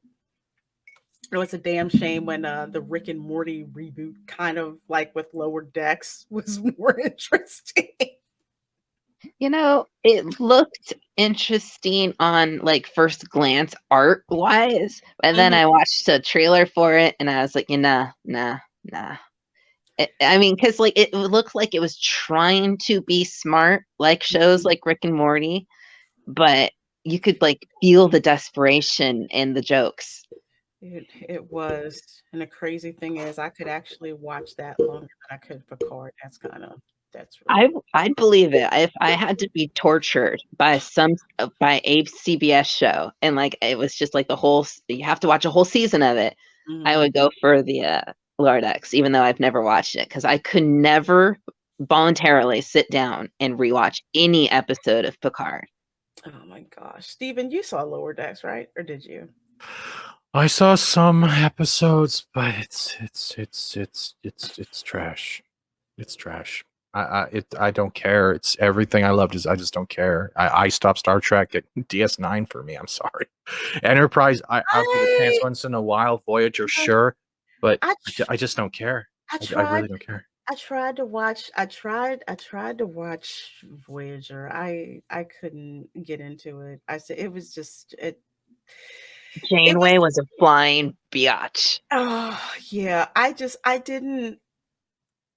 It's a damn shame when the Rick and Morty reboot, kind of like with Lower Decks, was more interesting. It looked interesting on like first glance art wise, and then I watched a trailer for it and I was like, nah. I mean, because like it looked like it was trying to be smart, like shows like Rick and Morty, but you could like feel the desperation in the jokes. It was, and the crazy thing is, I could actually watch that longer than I could Picard. I'd believe it if I had to be tortured by a CBS show, and like it was just like you have to watch a whole season of it. I would go for the Lower Decks, even though I've never watched it, because I could never voluntarily sit down and rewatch any episode of Picard. Oh my gosh, Stephen, you saw Lower Decks, right? Or did you? I saw some episodes, but it's trash. It's trash. I don't care. It's everything I loved. I just don't care. I stopped Star Trek at DS9 for me. I'm sorry. Enterprise, I'll give it a chance once in a while. Voyager, sure, but I just don't care. I really don't care. I tried to watch Voyager. I couldn't get into it. I said it was just it. Janeway was a flying biatch. Oh yeah, I didn't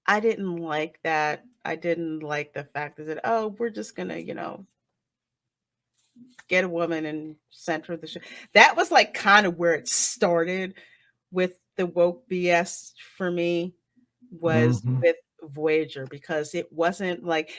like that. I didn't like the fact that we're just gonna get a woman and center the show. That was like kind of where it started with the woke BS for me, was with Voyager, because it wasn't like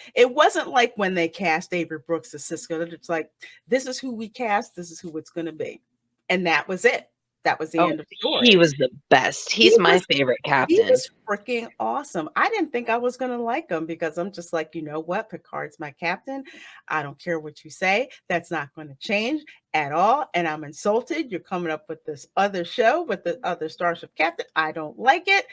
when they cast Avery Brooks as Cisco. It's like, this is who we cast, this is who it's going to be, and that was it. That was the end of the story. He was the best. He's my favorite captain. He was freaking awesome. I didn't think I was going to like him, because I'm just like, you know what? Picard's my captain. I don't care what you say. That's not going to change at all. And I'm insulted. You're coming up with this other show with the other Starship captain. I don't like it.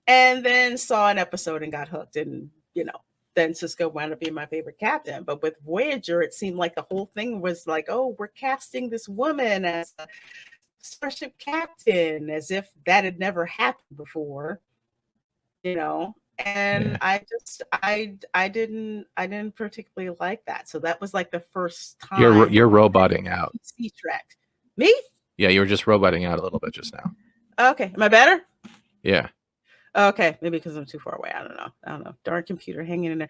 And then saw an episode and got hooked. And, you know, then Cisco wound up being my favorite captain. But with Voyager, it seemed like the whole thing was like, oh, we're casting this woman as a Starship captain, as if that had never happened before, you know. And I didn't particularly like that. So that was like the first time. You're roboting out. Track. Me? Yeah, you were just roboting out a little bit just now. Okay, am I better? Yeah. Okay, maybe because I'm too far away. I don't know. Darn computer hanging in there.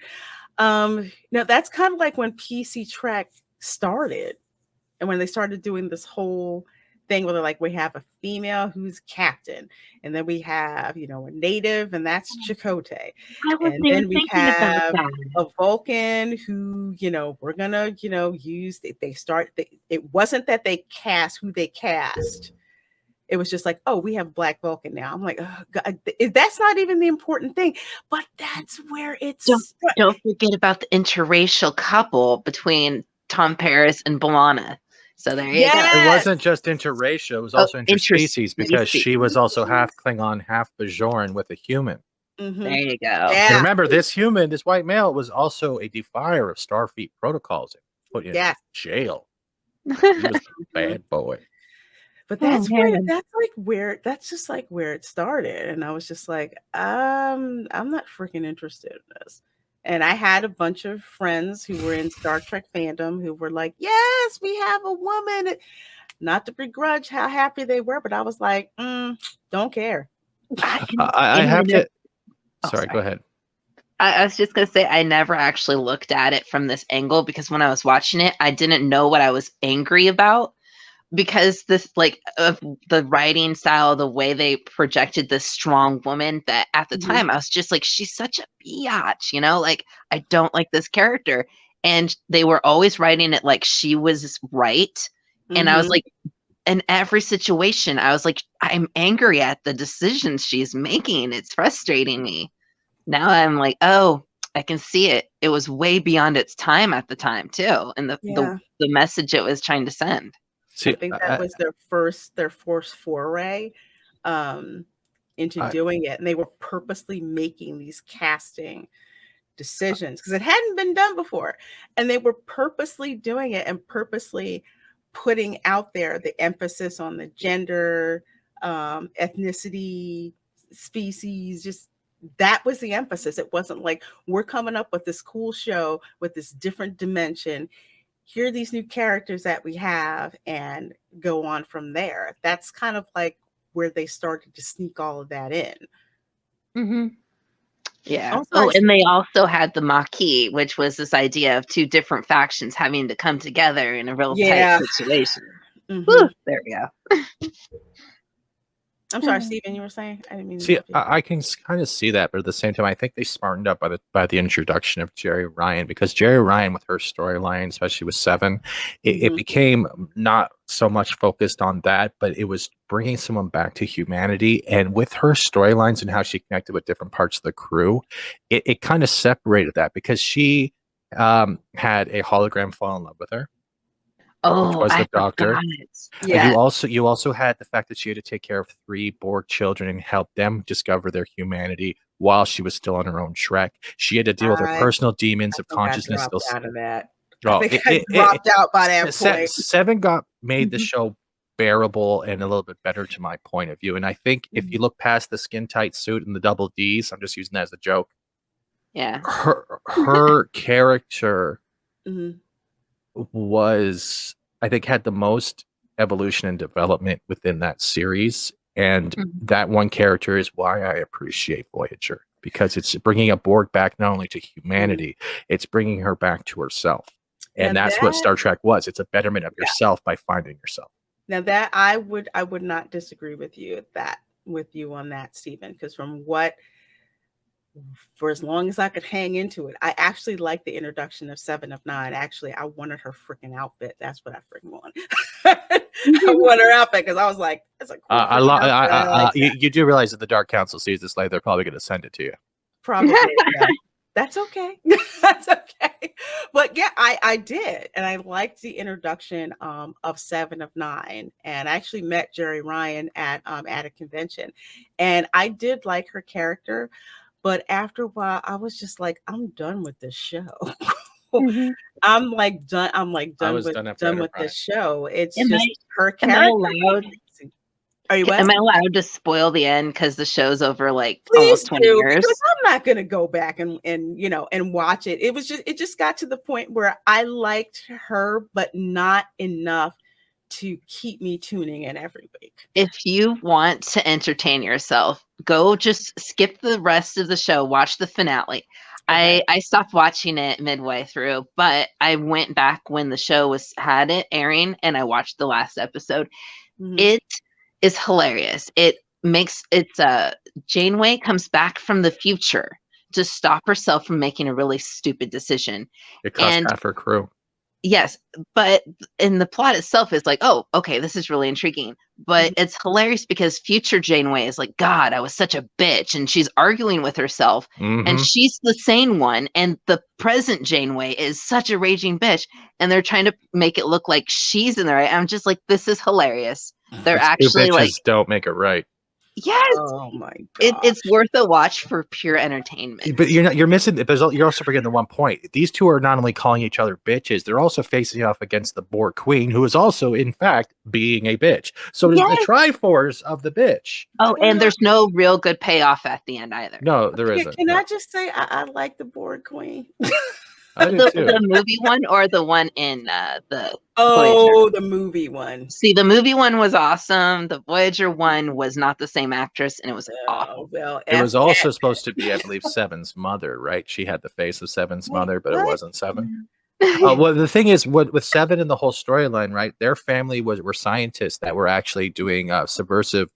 No, that's kind of like when PC Track started, and when they started doing this whole thing where they're like, we have a female who's captain, and then we have, you know, a native, and that's Chakotay, and then we have a Vulcan who, you know, we're gonna, you know, use. It wasn't that they cast who they cast. It was just like, oh, we have Black Vulcan now. I'm like, oh, God, that's not even the important thing, but that's where it's. Don't forget about the interracial couple between Tom Paris and B'Elanna. So there you go. It wasn't just interracial; it was also interspecies, because she was also half Klingon, half Bajoran with a human. There you go. Yeah. And remember, this white male, was also a defier of Starfleet protocols and put in jail. He was a bad boy. But that's just like where it started. And I was just like, I'm not freaking interested in this. And I had a bunch of friends who were in Star Trek fandom who were like, yes, we have a woman. Not to begrudge how happy they were, but I was like, don't care. I have to. Sorry, go ahead. I was just going to say, I never actually looked at it from this angle, because when I was watching it, I didn't know what I was angry about. Because this, like, of the writing style, the way they projected this strong woman, that at the time I was just like, she's such a biatch, you know, like, I don't like this character. And they were always writing it like she was right. And I was like, in every situation, I was like, I'm angry at the decisions she's making. It's frustrating me. Now I'm like, oh, I can see it. It was way beyond its time at the time too. And the message it was trying to send. See, I think that was their first foray into doing it, and they were purposely making these casting decisions because it hadn't been done before, and they were purposely doing it and purposely putting out there the emphasis on the gender, ethnicity, species. Just that was the emphasis. It wasn't like, we're coming up with this cool show with this different dimension. Here are these new characters that we have, and go on from there. That's kind of like where they started to sneak all of that in. Mm-hmm. Yeah. And they also had the Maquis, which was this idea of two different factions having to come together in a real tight situation. Woo, there we go. I'm sorry, Stephen, you were saying? I didn't mean to see. I can kind of see that, but at the same time, I think they smartened up by the introduction of Jerry Ryan, because Jerry Ryan, with her storyline, especially with Seven, it became not so much focused on that, but it was bringing someone back to humanity. And with her storylines and how she connected with different parts of the crew, it kind of separated that, because she had a hologram fall in love with her. Which was the doctor. Yeah. You also had the fact that she had to take care of 3 Borg children and help them discover their humanity while she was still on her own Trek. She had to deal with her personal demons of consciousness. Out of that. I dropped out by that point. Seven made the show bearable and a little bit better to my point of view. And I think if you look past the skin tight suit and the double Ds, I'm just using that as a joke. Yeah. Her character was, I think, had the most evolution and development within that series, and that one character is why I appreciate Voyager, because it's bringing a Borg back not only to humanity, it's bringing her back to herself. And that's what Star Trek was. It's a betterment of yourself by finding yourself. Now that I would not disagree with you on that, Stephen, because for as long as I could hang into it, I actually liked the introduction of 7 of 9. Actually, I wanted her freaking outfit. That's what I freaking want. I want her outfit because I was like, that's a cool you do realize that the Dark Council sees this later, they're probably going to send it to you. Probably. Yeah. That's okay. That's okay. But yeah, I did. And I liked the introduction of 7 of 9. And I actually met Jerry Ryan at a convention. And I did like her character. But after a while, I was just like, I'm done with this show. I'm done with this show. It's her character. Am I allowed to spoil the end because the show's over almost 20 years? Because I'm not gonna go back and watch it. It just got to the point where I liked her, but not enough to keep me tuning in every week. If you want to entertain yourself, go just skip the rest of the show, watch the finale. Okay. I stopped watching it midway through, but I went back when the show had it airing and I watched the last episode. Mm-hmm. It is hilarious. Janeway comes back from the future to stop herself from making a really stupid decision. It cost half her crew. Yes, but in the plot itself is like, oh, okay, this is really intriguing. But it's hilarious because future Janeway is like, God, I was such a bitch. And she's arguing with herself. Mm-hmm. And she's the sane one. And the present Janeway is such a raging bitch. And they're trying to make it look like she's in the right. I'm just like, this is hilarious. They're actually don't make it right. Yes. Oh my god. It's worth a watch for pure entertainment. But you're missing. But you're also forgetting the one point. These two are not only calling each other bitches, they're also facing off against the Borg Queen, who is also, in fact, being a bitch. So it is the Triforce of the bitch. Oh, and there's no real good payoff at the end either. No, there isn't. Can I just say I like the Borg Queen? The movie one or the one in the Voyager? The movie one. See, the movie one was awesome. The Voyager one was not the same actress, and it was awful. Well, it was also supposed to be, I believe, Seven's mother, right? She had the face of Seven's mother, but it wasn't Seven. Well, the thing is, with Seven and the whole storyline, right? Their family were scientists that were actually doing subversive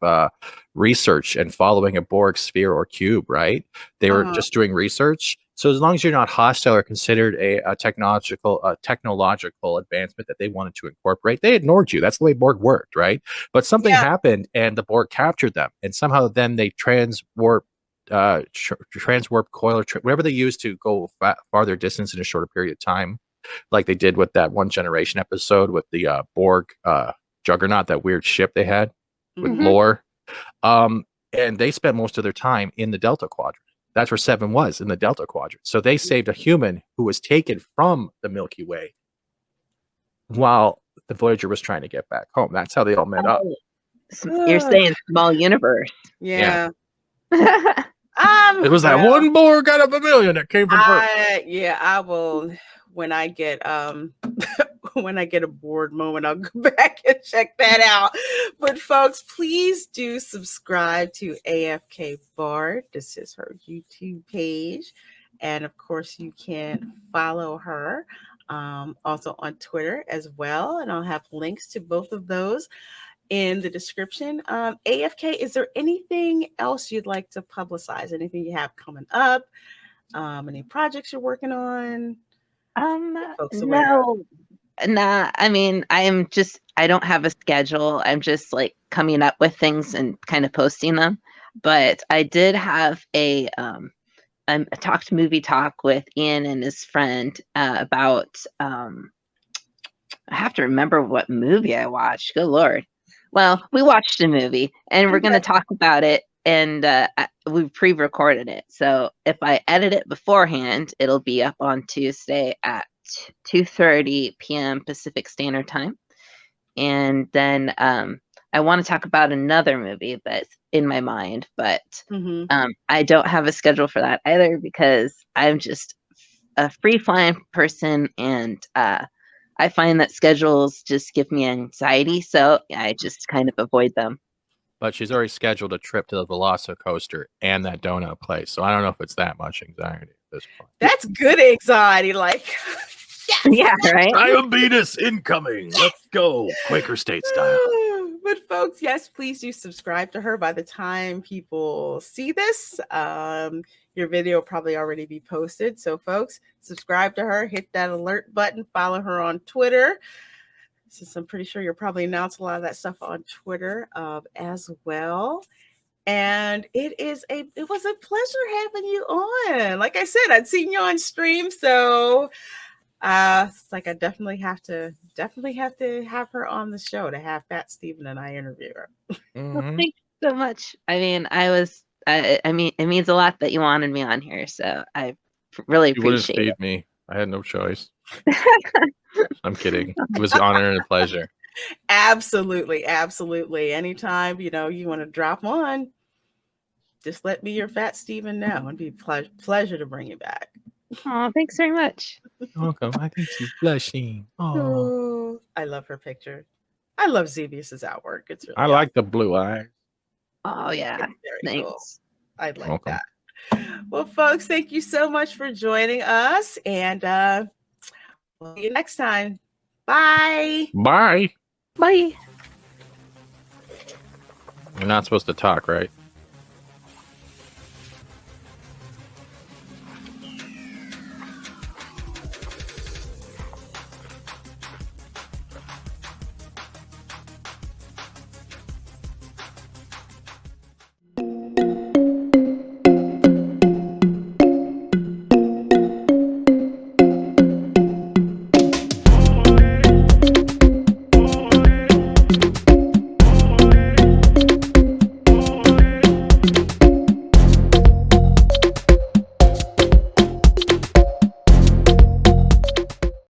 research and following a Borg sphere or cube, right? They were just doing research. So as long as you're not hostile or considered a technological advancement that they wanted to incorporate, they ignored you. That's the way Borg worked, right? But something happened, and the Borg captured them, and somehow then they transwarp coil, whatever they use to go farther distance in a shorter period of time, like they did with that One Generation episode with the Borg Juggernaut, that weird ship they had with lore. And they spent most of their time in the Delta Quadrant. That's where Seven was, in the Delta Quadrant. So they saved a human who was taken from the Milky Way while the Voyager was trying to get back home. That's how they all met up. You're saying small universe. Yeah. It was that one Borg out of a million that came from Earth. I will. When I get a bored moment, I'll go back and check that out. But folks, please do subscribe to AFK Bard. This is her YouTube page. And of course, you can follow her also on Twitter as well. And I'll have links to both of those in the description. AFK, is there anything else you'd like to publicize? Anything you have coming up? Any projects you're working on? No. Nah, I mean, I don't have a schedule. I'm just like coming up with things and kind of posting them. But I did have a movie talk with Ian and his friend about, I have to remember what movie I watched. Good Lord. Well, we watched a movie and we're going to talk about it, and we pre-recorded it. So if I edit it beforehand, it'll be up on Tuesday at 2:30 p.m. Pacific Standard Time. And then I want to talk about another movie that's in my mind, but I don't have a schedule for that either because I'm just a free-flying person, and I find that schedules just give me anxiety, so I just kind of avoid them. But she's already scheduled a trip to the Velocicoaster and that donut place, so I don't know if it's that much anxiety at this point. That's good anxiety, like. Yes. Yeah, right. Diabetes incoming. Let's go. Quaker State style. But folks, yes, please do subscribe to her. By the time people see this, your video will probably already be posted. So folks, subscribe to her, hit that alert button, follow her on Twitter. Since I'm pretty sure you'll probably announce a lot of that stuff on Twitter as well. And it was a pleasure having you on. Like I said, I'd seen you on stream, so it's like I definitely have to have her on the show to have Fat Steven and I interview her. Well, thank you so much. I mean, I mean, it means a lot that you wanted me on here, so I really appreciate it. You wouldn't feed me. I had no choice. I'm kidding. It was an honor and a pleasure. Absolutely. Anytime, you want to drop on, just let me or Fat Steven know. It'd be pleasure to bring you back. Oh, thanks very much. You're welcome. I think she's blushing. Oh, I love her picture. I love Xevious' artwork. It's really I like the blue eyes. Oh yeah. Thanks. Cool. I like that. Well, folks, thank you so much for joining us, and we'll see you next time. Bye. Bye. Bye. You're not supposed to talk, right?